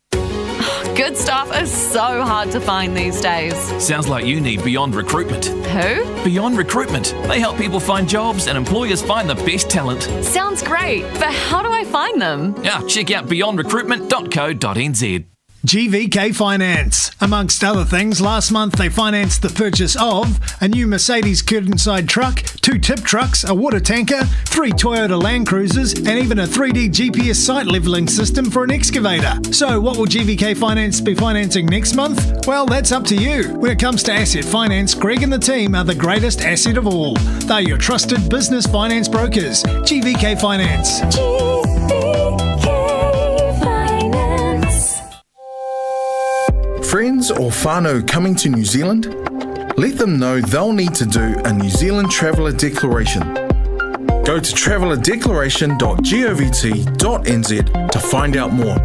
Good staff is so hard to find these days. Sounds like you need Beyond Recruitment. Who? Beyond Recruitment. They help people find jobs and employers find the best talent. Sounds great, but how do I find them? Yeah, check out beyondrecruitment.co.nz. GVK Finance. Amongst other things, last month they financed the purchase of a new Mercedes curtainside truck, 2 tip trucks, a water tanker, 3 Toyota Land Cruisers, and even a 3D GPS site levelling system for an excavator. So what will GVK Finance be financing next month? Well, that's up to you. When it comes to asset finance, Greg and the team are the greatest asset of all. They're your trusted business finance brokers. GVK Finance. Friends or whānau coming to New Zealand? Let them know they'll need to do a New Zealand Traveller Declaration. Go to travellerdeclaration.govt.nz to find out more.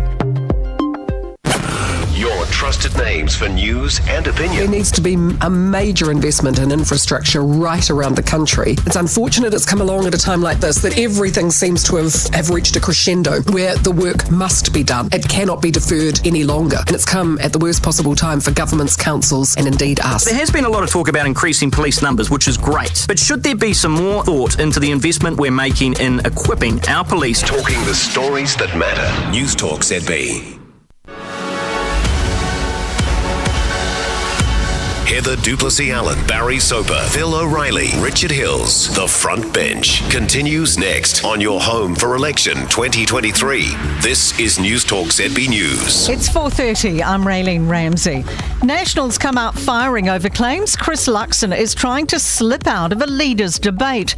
Your trusted names for news and opinion. There needs to be a major investment in infrastructure right around the country. It's unfortunate it's come along at a time like this that everything seems to have reached a crescendo where the work must be done. It cannot be deferred any longer. And it's come at the worst possible time for governments, councils, and indeed us. There has been a lot of talk about increasing police numbers, which is great. But should there be some more thought into the investment we're making in equipping our police? Talking the stories that matter. Newstalk ZB. Heather Plessis-Allan, Barry Soper, Phil O'Reilly, Richard Hills. The Front Bench continues next on your home for election 2023. This is Newstalk ZB News. It's 4:30. I'm Raylene Ramsey. Nationals come out firing over claims Chris Luxon is trying to slip out of a leaders' debate.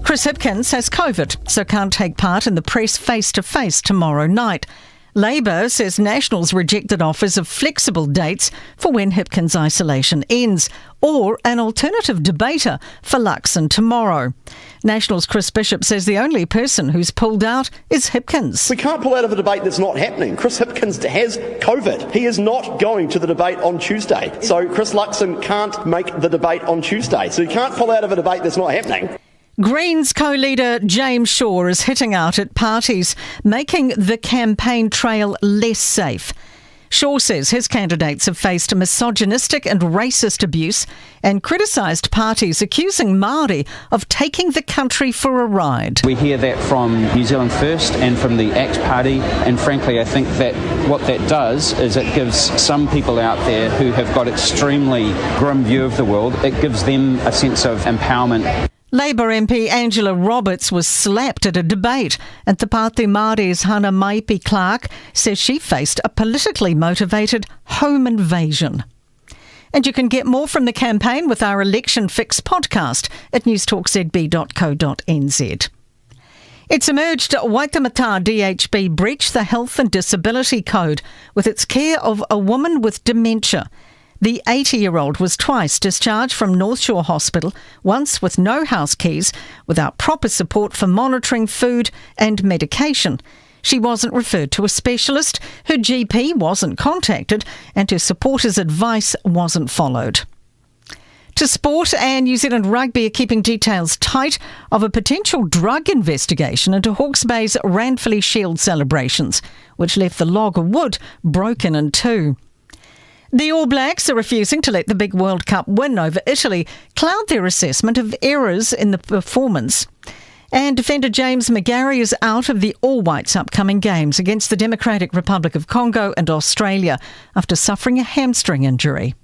Chris Hipkins has COVID, so can't take part in the press face-to-face tomorrow night. Labour says Nationals rejected offers of flexible dates for when Hipkins' isolation ends, or an alternative debater for Luxon tomorrow. Nationals' Chris Bishop says the only person who's pulled out is Hipkins. We can't pull out of a debate that's not happening. Chris Hipkins has COVID. He is not going to the debate on Tuesday. So Chris Luxon can't make the debate on Tuesday. So you can't pull out of a debate that's not happening. Greens co-leader James Shaw is hitting out at parties, making the campaign trail less safe. Shaw says his candidates have faced misogynistic and racist abuse and criticised parties accusing Māori of taking the country for a ride. We hear that from New Zealand First and from the ACT Party, and frankly I think that what that does is it gives some people out there who have got extremely grim view of the world, it gives them a sense of empowerment. Labour MP Angela Roberts was slapped at a debate, and Te Pāti Māori's Hana Maipi Clark says she faced a politically motivated home invasion. And you can get more from the campaign with our Election Fix podcast at newstalkzb.co.nz. It's emerged Waitemata DHB breached the Health and Disability Code with its care of a woman with dementia. The 80-year-old was twice discharged from North Shore Hospital, once with no house keys, without proper support for monitoring food and medication. She wasn't referred to a specialist, her GP wasn't contacted, and her supporters' advice wasn't followed. To sport, and New Zealand Rugby are keeping details tight of a potential drug investigation into Hawke's Bay's Ranfurly Shield celebrations, which left the log of wood broken in two. The All Blacks are refusing to let the big World Cup win over Italy cloud their assessment of errors in the performance. And defender James McGarry is out of the All Whites' upcoming games against the Democratic Republic of Congo and Australia after suffering a hamstring injury.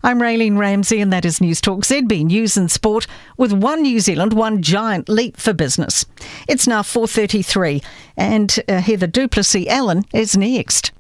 I'm Raylene Ramsey, and that is Newstalk ZB News and Sport, with one New Zealand, one giant leap for business. It's now 4:33, and Heather Plessis-Allan is next.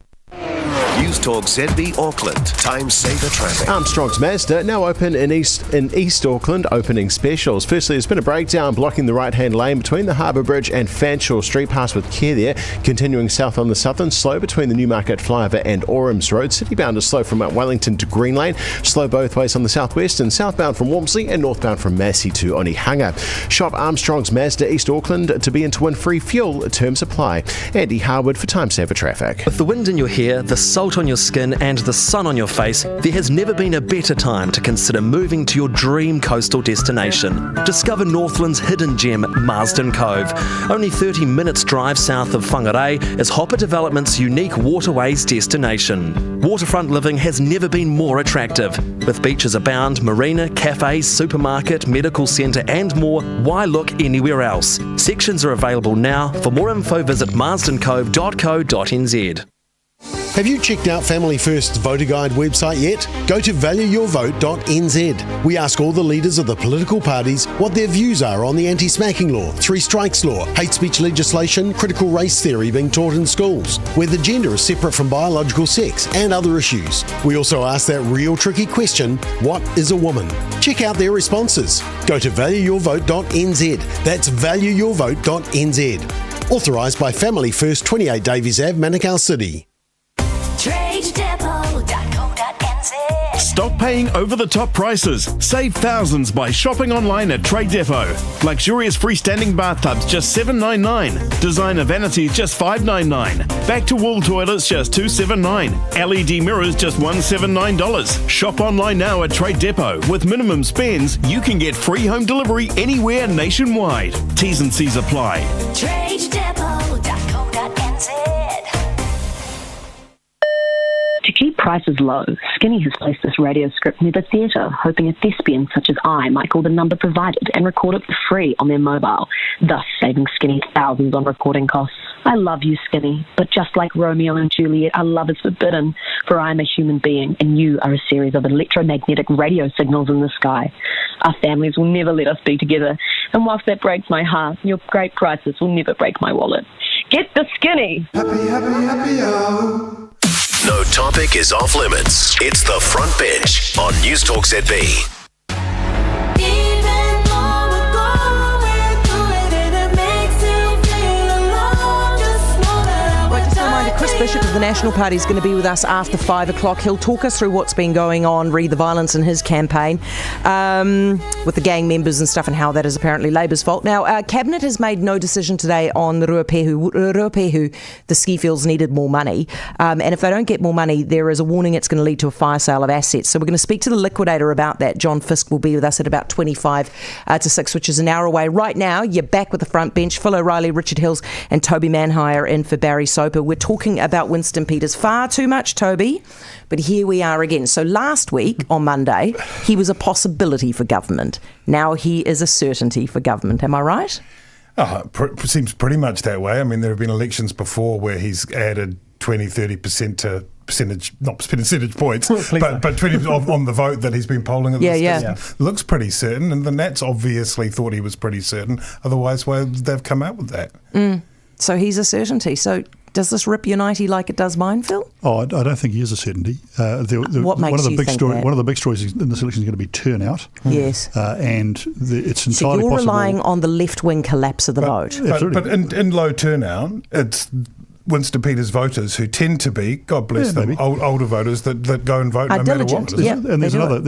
Newstalk ZB Auckland. Time saver traffic. Armstrong's Mazda now open in East Auckland, opening specials. Firstly, there's been a breakdown blocking the right-hand lane between the Harbour Bridge and Fanshawe Street. Pass with care there. Continuing south on the southern, slow between the Newmarket Flyover and Orams Road. Citybound is slow from Mount Wellington to Green Lane. Slow both ways on the southwest and southbound from Walmsley and northbound from Massey to Onehunga. Shop Armstrong's Mazda East Auckland to be in to win free fuel. Terms apply. Andy Harwood for time saver traffic. With the wind in your hair, the salt on your skin and the sun on your face, there has never been a better time to consider moving to your dream coastal destination. Discover Northland's hidden gem, Marsden Cove. Only 30 minutes drive south of Whangarei is Hopper Development's unique waterways destination. Waterfront living has never been more attractive. With beaches abound, marina, cafes, supermarket, medical centre and more, why look anywhere else? Sections are available now. For more info, visit marsdencove.co.nz. Have you checked out Family First's voter guide website yet? Go to valueyourvote.nz. We ask all the leaders of the political parties what their views are on the anti-smacking law, 3 strikes law, hate speech legislation, critical race theory being taught in schools, whether gender is separate from biological sex, and other issues. We also ask that real tricky question, what is a woman? Check out their responses. Go to valueyourvote.nz. That's valueyourvote.nz. Authorised by Family First, 28 Davies Ave, Manukau City. Stop paying over-the-top prices. Save thousands by shopping online at Trade Depot. Luxurious freestanding bathtubs just $7.99. Designer vanities just $5.99. Back-to-wall toilets just $2.79. LED mirrors just $179. Shop online now at Trade Depot. With minimum spends, you can get free home delivery anywhere nationwide. T's and C's apply. TradeDepot.co.nz. To keep prices low, Skinny has placed this radio script near the theatre, hoping a thespian such as I might call the number provided and record it for free on their mobile, thus saving Skinny thousands on recording costs. I love you, Skinny, but just like Romeo and Juliet, our love is forbidden, for I am a human being, and you are a series of electromagnetic radio signals in the sky. Our families will never let us be together, and whilst that breaks my heart, your great prices will never break my wallet. Get the Skinny! Happy, happy, happy, oh. No topic is off limits. It's the Front Bench on Newstalk ZB. Chris Bishop of the National Party is going to be with us after 5 o'clock. He'll talk us through what's been going on, read the violence in his campaign with the gang members and stuff, and how that is apparently Labour's fault. Now, Cabinet has made no decision today on the Ruapehu. The ski fields needed more money, and if they don't get more money, there is a warning it's going to lead to a fire sale of assets. So we're going to speak to the liquidator about that. John Fisk will be with us at about 25 to 6, which is an hour away. Right now, you're back with the Front Bench. Phil O'Reilly, Richard Hills and Toby Manhire in for Barry Soper. We're talking about Winston Peters. Far too much, Toby, but here we are again. So last week on Monday, he was a possibility for government. Now he is a certainty for government. Am I right? Seems pretty much that way. I mean, there have been elections before where he's added 20-30% to not percentage points, but 20 on the vote that he's been polling at this distance. Looks pretty certain, and the Nats obviously thought he was pretty certain. Otherwise, why they've come out with that? So he's a certainty. So does this rip United like it does mine, Phil? Oh, I don't think he is a certainty. What makes you think that? One of the big stories in this election is going to be turnout. Yes. And it's entirely possible. So you're relying on the left-wing collapse of the vote. But in low turnout, it's Winston Peters voters who tend to be, God bless them, older voters that go and vote no matter what. And there's another.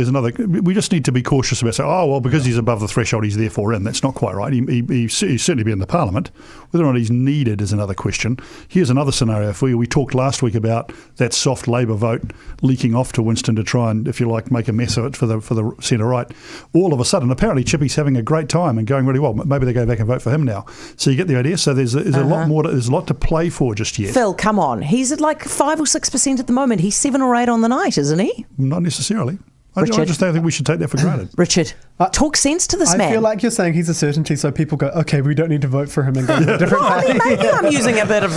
We just need to be cautious about saying, because he's above the threshold, he's therefore in. That's not quite right. He's certainly be in the Parliament. Whether or not he's needed is another question. Here's another scenario for you. We talked last week about that soft Labour vote leaking off to Winston to try and, if you like, make a mess of it for the centre right. All of a sudden, apparently Chippy's having a great time and going really well. Maybe they go back and vote for him now. So you get the idea. So there's a lot more. There's a lot to play for just yet. Phil, come on. He's at like 5 or 6% at the moment. He's 7 or 8 on the night, isn't he? Not necessarily. I just don't think we should take that for granted. Richard, talk sense to this man. I feel like you're saying he's a certainty, so people go, okay, we don't need to vote for him and go to a different party. Maybe I'm using a bit of,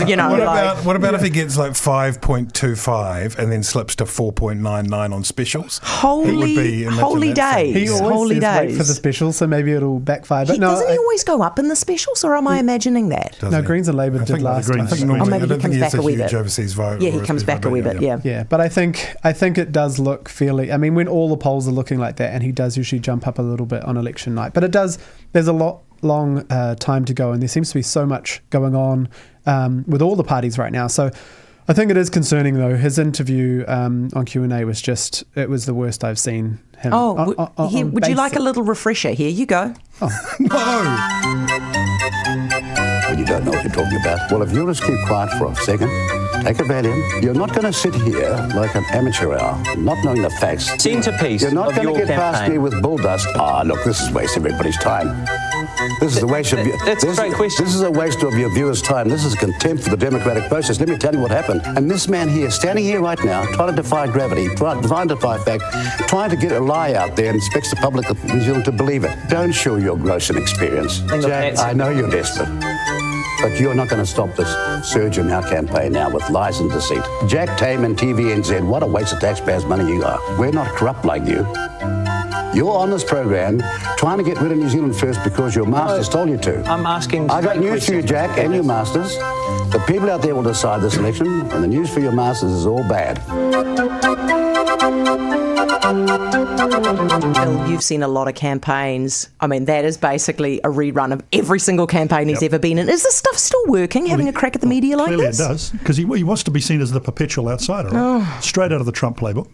What about if he gets like 5.25 and then slips to 4.99 on specials? Holy days. He always wait for the specials, so maybe it'll backfire. But doesn't he always go up in the specials, or am I imagining that? No, Greens and Labour did last time. Maybe he comes back a wee bit. Overseas vote. Yeah, he comes back a wee bit, Yeah, but I think it does look fairly... I mean, when all the polls are looking like that, and he does usually jump up a little bit on election night, but there's a long time to go, and there seems to be so much going on with all the parties right now. So I think it is concerning, though. His interview on Q&A was it was the worst I've seen him. Would you like a little refresher? Here you go. No. When you don't know what you're talking about. Well, if you'll just keep quiet for a second, take a Valium. You're not going to sit here like an amateur hour, not knowing the facts. Centrepiece. You're not going to get past me with bull dust. Look, this is wasting everybody's time. This is a waste of That's a great question. This is a waste of your viewers' time. This is contempt for the democratic process. Let me tell you what happened. And this man here, standing here right now, trying to defy gravity, trying to defy fact, trying to get a lie out there and expects the public of New Zealand to believe it. Don't show your gross inexperience. Jack, I know you're desperate. But you're not going to stop this surge in our campaign now with lies and deceit. Jack Tame and TVNZ, what a waste of taxpayers' money you are. We're not corrupt like you. You're on this program trying to get rid of New Zealand first because your masters told you to. I'm asking... I got news for you, Jack, and your masters. The people out there will decide this election, and the news for your masters is all bad. Phil, you've seen a lot of campaigns. I mean, that is basically a rerun of every single campaign he's ever been in. Is this stuff still working, having a crack at the media like this? Clearly it does, because he wants to be seen as the perpetual outsider, right? Straight out of the Trump playbook.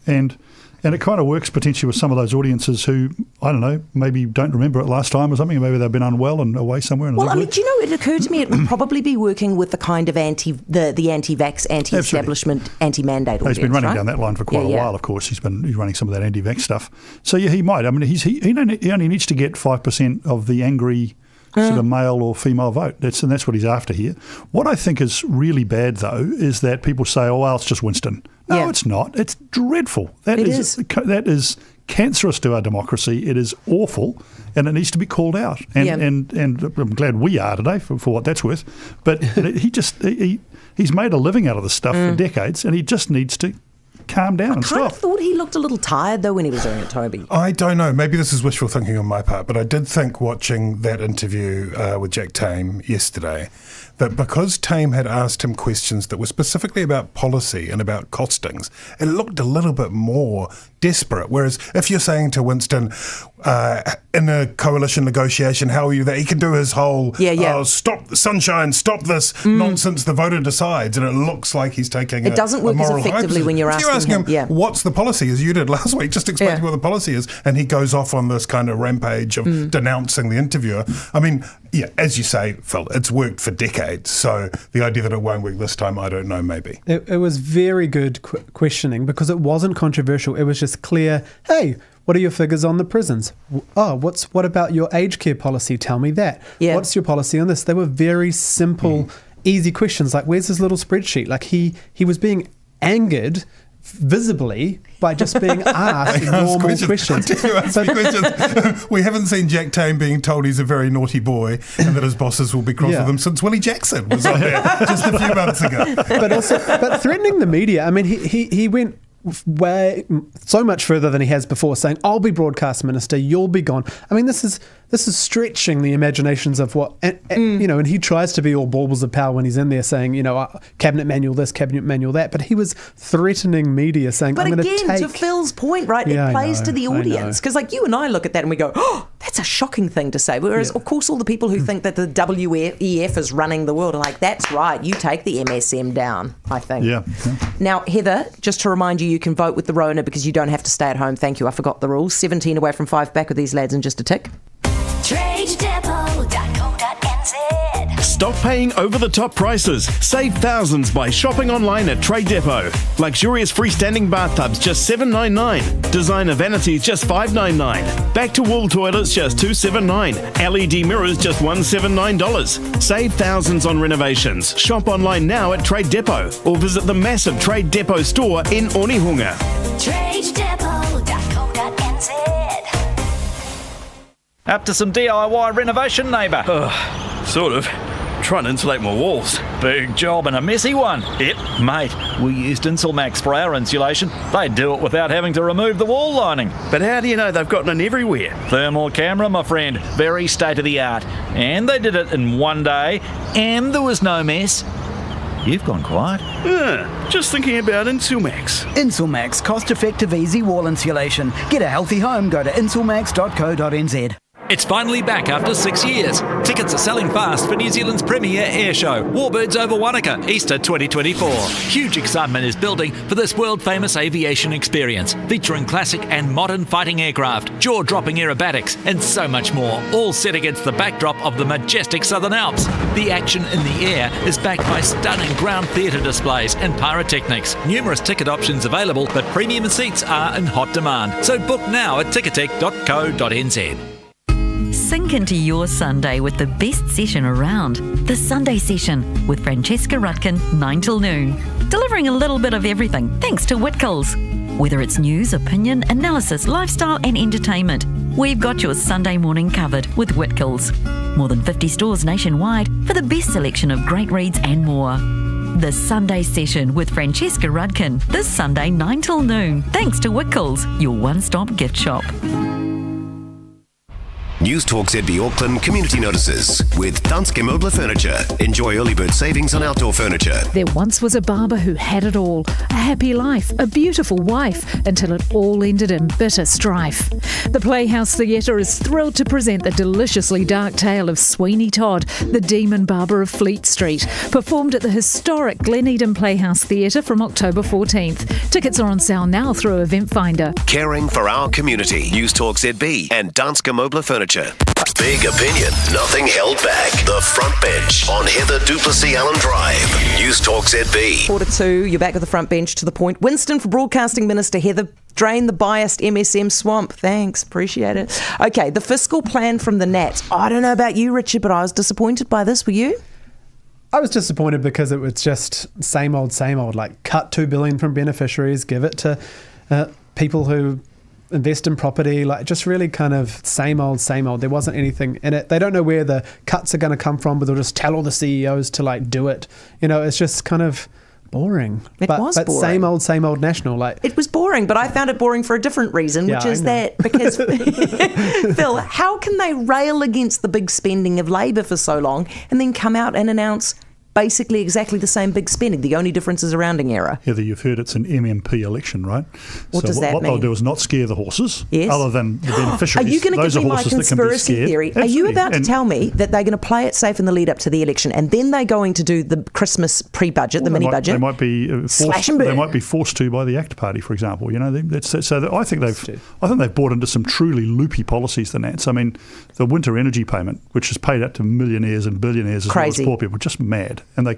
And it kind of works potentially with some of those audiences who, I don't know, maybe don't remember it last time or something, or maybe they've been unwell and away somewhere. Well, I mean, do you know, it occurred to me it would probably be working with the kind of the anti-vax, anti-establishment, anti-mandate audience. He's been running down that line for quite a while, of course. He's running some of that anti-vax stuff. So, yeah, he might. I mean, he only needs to get 5% of the angry sort of male or female vote. That's what he's after here. What I think is really bad, though, is that people say, oh, well, it's just Winston. No, it's not. It's dreadful. That is cancerous to our democracy. It is awful, and it needs to be called out. And I'm glad we are today for what that's worth. But he's made a living out of this stuff for decades, and he just needs to calm down and stop. I kind of thought he looked a little tired, though, when he was doing it, Toby. I don't know. Maybe this is wishful thinking on my part, but I did think watching that interview with Jack Tame yesterday that because Tame had asked him questions that were specifically about policy and about costings, it looked a little bit more desperate. Whereas if you're saying to Winston, in a coalition negotiation, how are you that he can do his whole stop the sunshine, stop this nonsense, the voter decides, and it looks like he's taking it doesn't work as effectively when you're asking him what's the policy, as you did last week, just explain what the policy is, and he goes off on this kind of rampage of denouncing the interviewer. I mean, as you say, Phil, it's worked for decades, so the idea that it won't work this time, I don't know, maybe. It was very good questioning because it wasn't controversial. It was just clear, hey, what are your figures on the prisons? Oh, what about your aged care policy? Tell me that. Yeah. What's your policy on this? They were very simple, easy questions. Like, where's this little spreadsheet? Like he was being angered visibly by just being asked normal questions. We haven't seen Jack Tame being told he's a very naughty boy and that his bosses will be cross with him since Willie Jackson was on there just a few months ago. But threatening the media, I mean, he went way so much further than he has before, saying, I'll be broadcast minister, you'll be gone. I mean, this is stretching the imaginations of what, and he tries to be all baubles of power when he's in there saying, cabinet manual this, cabinet manual that, but he was threatening media saying, but I'm going to take... But again, to Phil's point, right, it plays to the audience, because like you and I look at that and we go, oh, that's a shocking thing to say, whereas of course all the people who think that the WEF is running the world are like, that's right, you take the MSM down, I think. Yeah. Now, Heather, just to remind you, you can vote with the Rona because you don't have to stay at home. Thank you, I forgot the rules. 17 away from 5 back with these lads in just a tick. TradeDepot.co.nz. Stop paying over-the-top prices. Save thousands by shopping online at Trade Depot. Luxurious freestanding bathtubs just $7.99. Designer vanities just $5.99. Back-to-wall toilets just $2.79. LED mirrors just $179. Save thousands on renovations. Shop online now at Trade Depot or visit the massive Trade Depot store in Onehunga. TradeDepot.co.nz. Up to some DIY renovation, neighbour? Sort of. Trying to insulate my walls. Big job and a messy one. Yep, mate, we used Insulmax for our insulation. They do it without having to remove the wall lining. But how do you know they've gotten it everywhere? Thermal camera, my friend. Very state-of-the-art. And they did it in one day, and there was no mess. You've gone quiet. Just thinking about Insulmax. Insulmax, cost-effective, easy wall insulation. Get a healthy home, go to insulmax.co.nz. It's finally back after 6 years. Tickets are selling fast for New Zealand's premier air show, Warbirds over Wanaka, Easter 2024. Huge excitement is building for this world-famous aviation experience, featuring classic and modern fighting aircraft, jaw-dropping aerobatics, and so much more, all set against the backdrop of the majestic Southern Alps. The action in the air is backed by stunning ground theatre displays and pyrotechnics. Numerous ticket options available, but premium seats are in hot demand. So book now at ticketek.co.nz. Sink into your Sunday with the best session around. The Sunday Session with Francesca Rutkin, 9 till noon. Delivering a little bit of everything thanks to Whitcoulls. Whether it's news, opinion, analysis, lifestyle and entertainment, we've got your Sunday morning covered with Whitcoulls. More than 50 stores nationwide for the best selection of great reads and more. The Sunday Session with Francesca Rudkin, this Sunday 9 till noon, thanks to Whitcoulls, your one-stop gift shop. Newstalk ZB Auckland community notices with Danske Møbler Furniture. Enjoy early bird savings on outdoor furniture. There once was a barber who had it all. A happy life, a beautiful wife, until it all ended in bitter strife. The Playhouse Theatre is thrilled to present the deliciously dark tale of Sweeney Todd, the demon barber of Fleet Street, performed at the historic Glen Eden Playhouse Theatre from October 14th. Tickets are on sale now through Event Finder. Caring for our community. Newstalk ZB and Danske Møbler Furniture. Big opinion, nothing held back. The Front Bench on Heather Plessis-Allan Drive. Newstalk ZB. 4 to 2, you're back with the Front Bench. To the point. Winston for Broadcasting Minister. Heather, Drain the biased MSM swamp. Thanks. Appreciate it. Okay, the fiscal plan from the Nats. I don't know about you, Richard, but I was disappointed by this. Were you? I was disappointed because it was just same old, like cut $2 billion from beneficiaries, give it to people who invest in property, like just really kind of same old. There wasn't anything in it. They don't know where the cuts are going to come from, but they'll just tell all the CEOs to like do it. It's just kind of boring. It was boring. Same old national. Like it was boring, but I found it boring for a different reason, which is that because Phil, how can they rail against the big spending of Labour for so long and then come out and announce basically exactly the same big spending? The only difference is a rounding error. Heather, you've heard it's an MMP election, right? What does that mean? What they'll do is not scare the horses, yes. other than the beneficiaries. Are you going to give me my conspiracy theory? Absolutely. Are you about to tell me that they're going to play it safe in the lead up to the election, and then they're going to do the Christmas pre-budget, the mini-budget? They might be slash and burn. They might be forced to by the ACT Party, for example. I think they've bought into some truly loopy policies. The Nats. I mean, the winter energy payment, which is paid out to millionaires and billionaires as well as poor people, just mad. And we're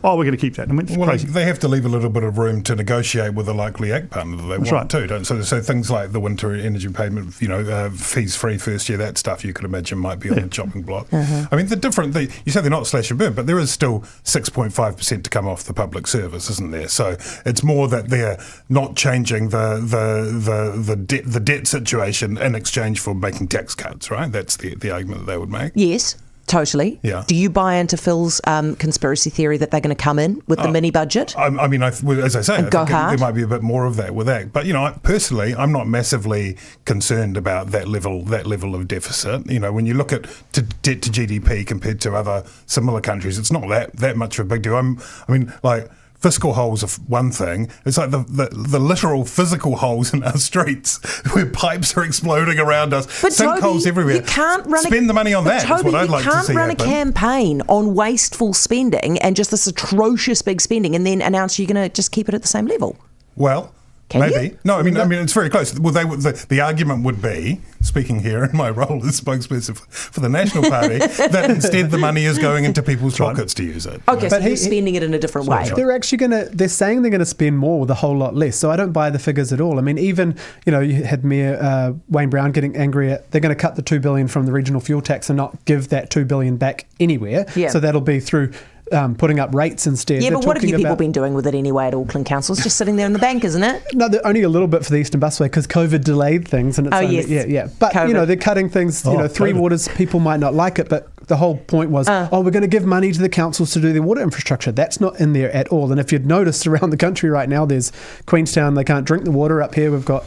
going to keep that. I mean, it's crazy. They have to leave a little bit of room to negotiate with a likely ACT partner that they want too, don't? So things like the winter energy payment, fees free first year, that stuff you could imagine might be on the chopping block. Uh-huh. I mean, you say they're not slash and burn, but there is still 6.5% to come off the public service, isn't there? So it's more that they're not changing the debt situation in exchange for making tax cuts, right? That's the argument that they would make. Yes. Totally. Yeah. Do you buy into Phil's conspiracy theory that they're going to come in with the mini budget? I mean, as I say, I think hard? there might be a bit more of that with that. But personally, I'm not massively concerned about that level of deficit. When you look at debt to GDP compared to other similar countries, it's not that much of a big deal. Fiscal holes are one thing. It's like the literal physical holes in our streets where pipes are exploding around us, sinkholes everywhere. You can't spend the money on that. Toby, is what I'd like to see happen. You can't run a campaign on wasteful spending and just this atrocious big spending and then announce you're going to just keep it at the same level. Well, maybe. No, I mean it's very close. Well, the argument would be, speaking here in my role as spokesperson for the National Party, that instead the money is going into people's pockets to use it. Okay, so he's spending it in a different way. They're saying they're going to spend more with a whole lot less. So I don't buy the figures at all. I mean, even, you had Mayor Wayne Brown getting angry at, they're going to cut the $2 billion from the regional fuel tax and not give that $2 billion back anywhere. Yeah. So that'll be through putting up rates instead. Yeah, but what have you people been doing with it anyway at Auckland Council? It's just sitting there in the bank, isn't it? No, only a little bit for the Eastern Busway because COVID delayed things. And it's yes. But, COVID. They're cutting things, Three COVID. Waters, people might not like it, but the whole point was, we're going to give money to the councils to do their water infrastructure. That's not in there at all. And if you'd noticed around the country right now, there's Queenstown, they can't drink the water. Up here, we've got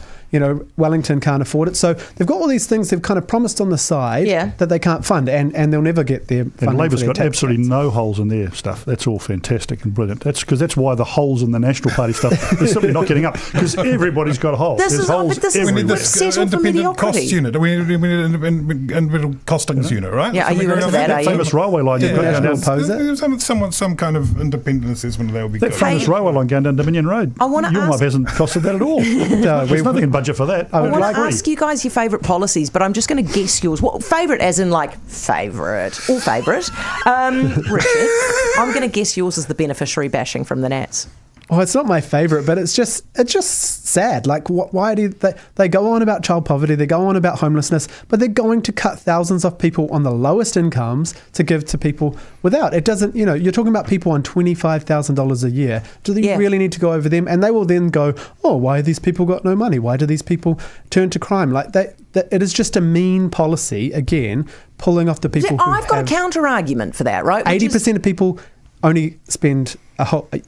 Wellington can't afford it. So they've got all these things they've kind of promised on the side that they can't fund, and they'll never get their funding. And Labour's got absolutely cuts. No holes in their stuff. That's all fantastic and brilliant. That's why the holes in the National Party stuff is simply not getting up, because everybody's got a hole. There's holes everywhere. We need this independent costs unit. We need an independent costings unit, right? Yeah, are you into that? That famous railway line you've got down some kind of independent assessment that would be good. That famous railway line going down Dominion Road. Your mob hasn't costed that at all. There's nothing in budget for that. I want to ask you guys your favourite policies, but I'm just going to guess yours. What favourite, as in favourite or favourite? Richard, I'm going to guess yours is the beneficiary bashing from the Nats. Oh, it's not my favourite, but it's just sad. Like, why do they go on about child poverty, they go on about homelessness, but they're going to cut thousands of people on the lowest incomes to give to people without. It doesn't, you're talking about people on $25,000 a year. Do they really need to go over them? And they will then go, oh, why have these people got no money? Why do these people turn to crime? Like, it is just a mean policy, again, pulling off the people who I've got a counter-argument for that, right? 80% of people only spend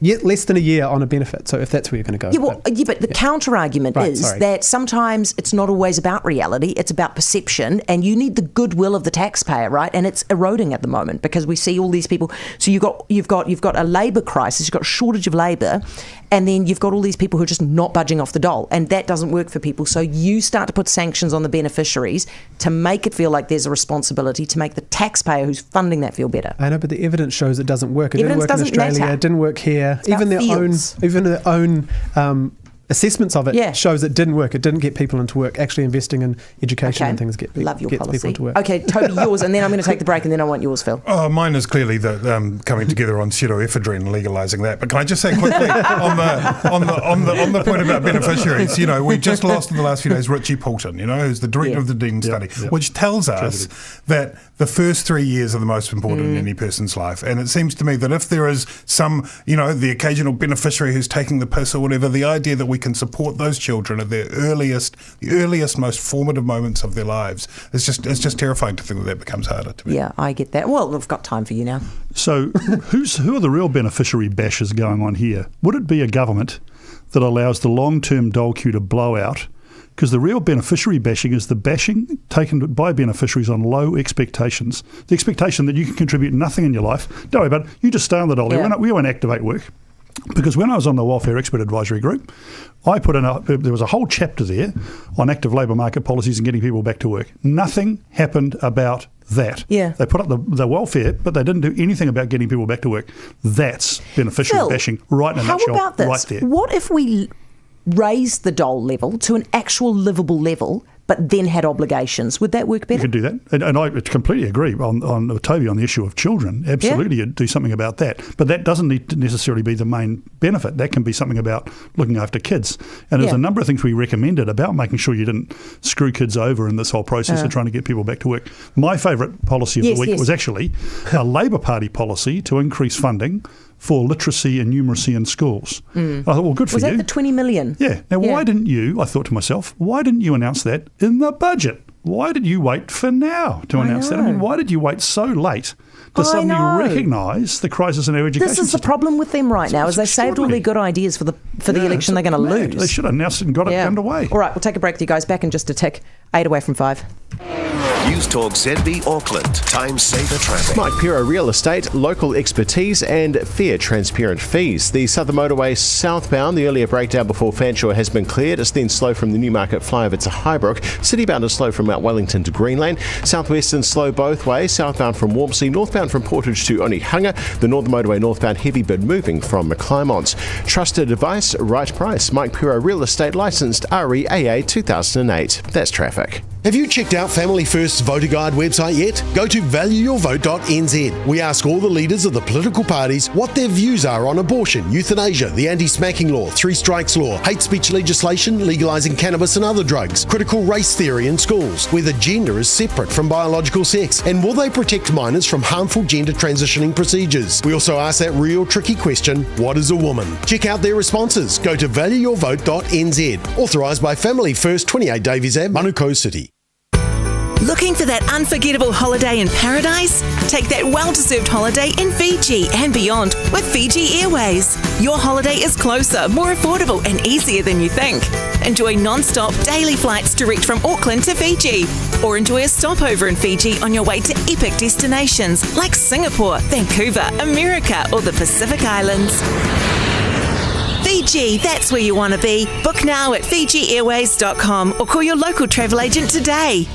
less than a year on a benefit. So if that's where you're going to go. But the counter-argument is that sometimes it's not always about reality, it's about perception, and you need the goodwill of the taxpayer, right? And it's eroding at the moment because we see all these people. So you've got a labour crisis, you've got a shortage of labour, and then you've got all these people who are just not budging off the dole, and that doesn't work for people. So you start to put sanctions on the beneficiaries to make it feel like there's a responsibility to make the taxpayer who's funding that feel better. I know, but the evidence shows it doesn't work. It didn't work in Australia. It didn't work here. Even their own assessments of it shows it didn't work. It didn't get people into work. Actually investing in education and things gets people into work. Okay, Toby, yours, and then I'm going to take the break, and then I want yours, Phil. Mine is clearly the coming together on pseudoephedrine and legalising that. But can I just say quickly on the point about beneficiaries? We just lost in the last few days Richie Poulton, who's the director of the Dean study, which tells us that the first 3 years are the most important in any person's life. And it seems to me that if there is some, the occasional beneficiary who's taking the piss or whatever, the idea that we can support those children at their earliest, most formative moments of their lives, it's just terrifying to think that becomes harder to me. Yeah, I get that. Well, we've got time for you now. So who are the real beneficiary bashers going on here? Would it be a government that allows the long-term dole queue to blow out? Because the real beneficiary bashing is the bashing taken by beneficiaries on low expectations. The expectation that you can contribute nothing in your life. Don't worry about it. You just stay on the dole. We won't activate work. Because when I was on the Welfare Expert Advisory Group, I put in there was a whole chapter there on active labour market policies and getting people back to work. Nothing happened about that. Yeah. They put up the welfare, but they didn't do anything about getting people back to work. That's beneficiary bashing right in a nutshell. How about this? Right there. What if we raised the dole level to an actual livable level, but then had obligations? Would that work better? You could do that. And I completely agree on Toby on the issue of children. Absolutely, you'd do something about that. But that doesn't need to necessarily be the main benefit. That can be something about looking after kids. And there's a number of things we recommended about making sure you didn't screw kids over in this whole process of trying to get people back to work. My favourite policy of the week was actually a Labour Party policy to increase funding for literacy and numeracy in schools. I thought, well, good for you. Was that the 20 million? Yeah. Now, why didn't you, I thought to myself, why didn't you announce that in the budget? Why did you wait for now to announce that? I mean, why did you wait so late to suddenly recognise the crisis in our education system? This is the problem with them right now, is they saved all their good ideas for the election they're going to lose. They should have announced it and got it underway. All right, we'll take a break with you guys. Back in just a tick. 8 away from 5. Newstalk ZB Auckland. Time saver traffic. Mike Pero Real Estate, local expertise and fair, transparent fees. The Southern Motorway southbound, the earlier breakdown before Fanshawe has been cleared. It's then slow from the Newmarket flyover to Highbrook. Citybound is slow from Mount Wellington to Green Lane. Southwestern slow both ways. Southbound from Warmsey, northbound from Portage to Onehunga. The Northern Motorway northbound heavy but moving from McClymont. Trusted advice, right price. Mike Pero Real Estate, licensed REAA 2008. That's traffic. Have you checked out Family First's voter guide website yet? Go to valueyourvote.nz. We ask all the leaders of the political parties what their views are on abortion, euthanasia, the anti-smacking law, 3 strikes law, hate speech legislation, legalising cannabis and other drugs, critical race theory in schools, whether gender is separate from biological sex, and will they protect minors from harmful gender transitioning procedures? We also ask that real tricky question, what is a woman? Check out their responses. Go to valueyourvote.nz. Authorised by Family First, 28 Davies Ave, Manukau City. Looking for that unforgettable holiday in paradise? Take that well-deserved holiday in Fiji and beyond with Fiji Airways. Your holiday is closer, more affordable and easier than you think. Enjoy non-stop daily flights direct from Auckland to Fiji. Or enjoy a stopover in Fiji on your way to epic destinations like Singapore, Vancouver, America or the Pacific Islands. Fiji, that's where you want to be. Book now at FijiAirways.com or call your local travel agent today.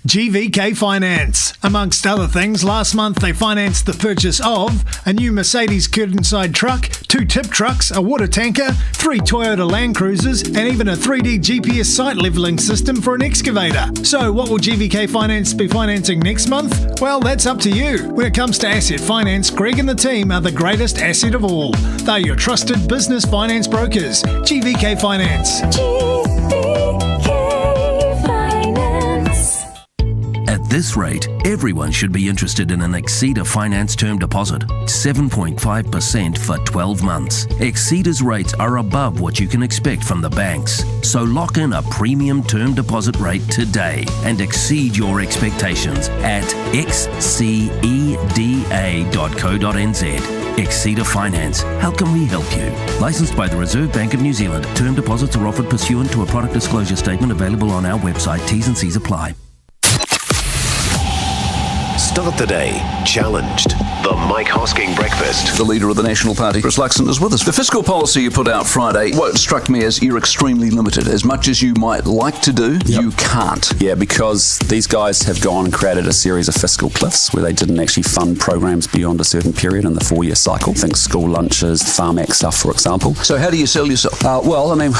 GVK Finance. Amongst other things, last month they financed the purchase of a new Mercedes curtain-side truck, 2 tip trucks, a water tanker, 3 Toyota Land Cruisers, and even a 3D GPS site levelling system for an excavator. So what will GVK Finance be financing next month? Well, that's up to you. When it comes to asset finance, Greg and the team are the greatest asset of all. They're your trusted business finance brokers. GVK Finance. At this rate, everyone should be interested in an Exceeder finance term deposit. 7.5% for 12 months. Exceeder's rates are above what you can expect from the banks. So lock in a premium term deposit rate today and exceed your expectations at xceda.co.nz. Exceeder Finance. How can we help you? Licensed by the Reserve Bank of New Zealand. Term deposits are offered pursuant to a product disclosure statement available on our website. T's and C's apply. Start the day challenged. The Mike Hosking Breakfast. The leader of the National Party, Plessis-Allan, is with us. The fiscal policy you put out Friday, what struck me as you're extremely limited. As much as you might like to do, you can't. Yeah, because these guys have gone and created a series of fiscal cliffs where they didn't actually fund programs beyond a certain period in the 4-year cycle. Think school lunches, Farm Act stuff, for example. So how do you sell yourself?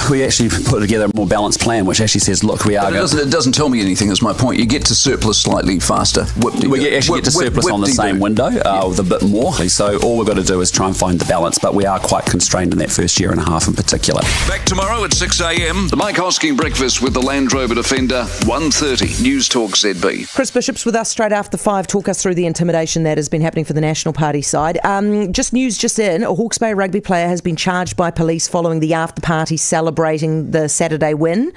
We actually put together a more balanced plan, which actually says, look, we are... It doesn't tell me anything, is my point. You get to surplus slightly faster. We actually get to surplus on the same window with a bit more. So all we've got to do is try and find the balance, but we are quite constrained in that first year and a half in particular. Back tomorrow at 6 a.m. The Mike Hosking Breakfast with the Land Rover Defender, 1:30, Newstalk ZB. Chris Bishop's with us straight after 5. Talk us through the intimidation that has been happening for the National Party side. Just in, a Hawke's Bay rugby player has been charged by police following the after-party celebrating the Saturday win.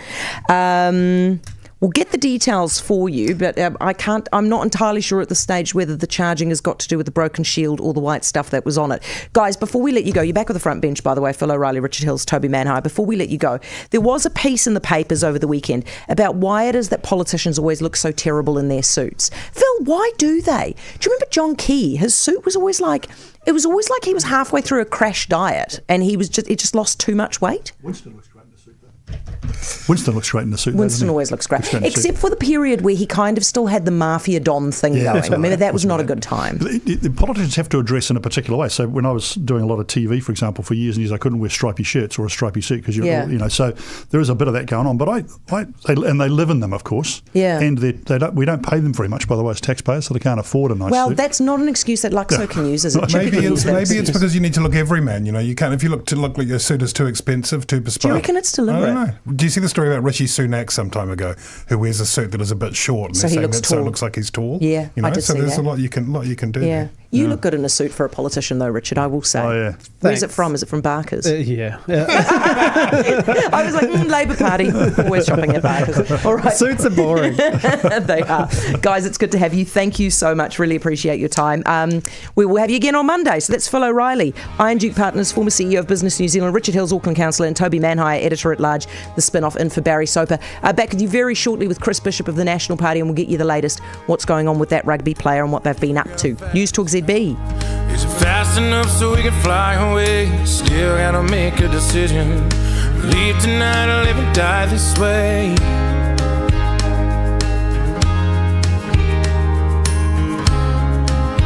We'll get the details for you, but I'm not entirely sure at this stage whether the charging has got to do with the broken shield or the white stuff that was on it. Guys, before we let you go, you're back with the front bench, by the way, Phil O'Reilly, Richard Hills, Toby Manhire. Before we let you go, there was a piece in the papers over the weekend about why it is that politicians always look so terrible in their suits. Phil, why do they? Do you remember John Key? His suit was always like... It was always like he was halfway through a crash diet and it just lost too much weight. Winston looks great in the suit, though. Winston looks great in the suit. Winston always looks great. Except for the period where he kind of still had the Mafia Don thing going. Remember, that was not a good time. The politicians have to address in a particular way. So when I was doing a lot of TV, for example, for years and years, I couldn't wear stripy shirts or a stripy suit because so there is a bit of that going on. But they live in them, of course. Yeah. And we don't pay them very much, by the way, as taxpayers, so they can't afford a nice suit. Well, that's not an excuse that Luxo can use, is it? Maybe it's because you need to look everyman. You can't if you look like your suit is too expensive, too bespoke. Do you reckon it's deliberate? I don't know. Do you see the story about Rishi Sunak some time ago, who wears a suit that is a bit short, and so he looks tall. So it looks like he's tall. Yeah, I did so see there's that. a lot you can do. Yeah. You look good in a suit for a politician, though, Richard, I will say. Oh, yeah. Where's it from? Is it from Barker's? Yeah. I was like, Labour Party, always shopping at Barker's. All right. Suits are boring. They are. Guys, it's good to have you. Thank you so much. Really appreciate your time. We will have you again on Monday. So that's Phil O'Reilly, Iron Duke Partners, former CEO of Business New Zealand, Richard Hills, Auckland Councillor, and Toby Manhire, Editor-at-Large, the spin-off in for Barry Soper. Back with you very shortly with Chris Bishop of the National Party, and we'll get you the latest, what's going on with that rugby player and what they've been up to. Newstalk ZB. Is it fast enough so we can fly away? Still gotta make a decision. Leave tonight or live and die this way.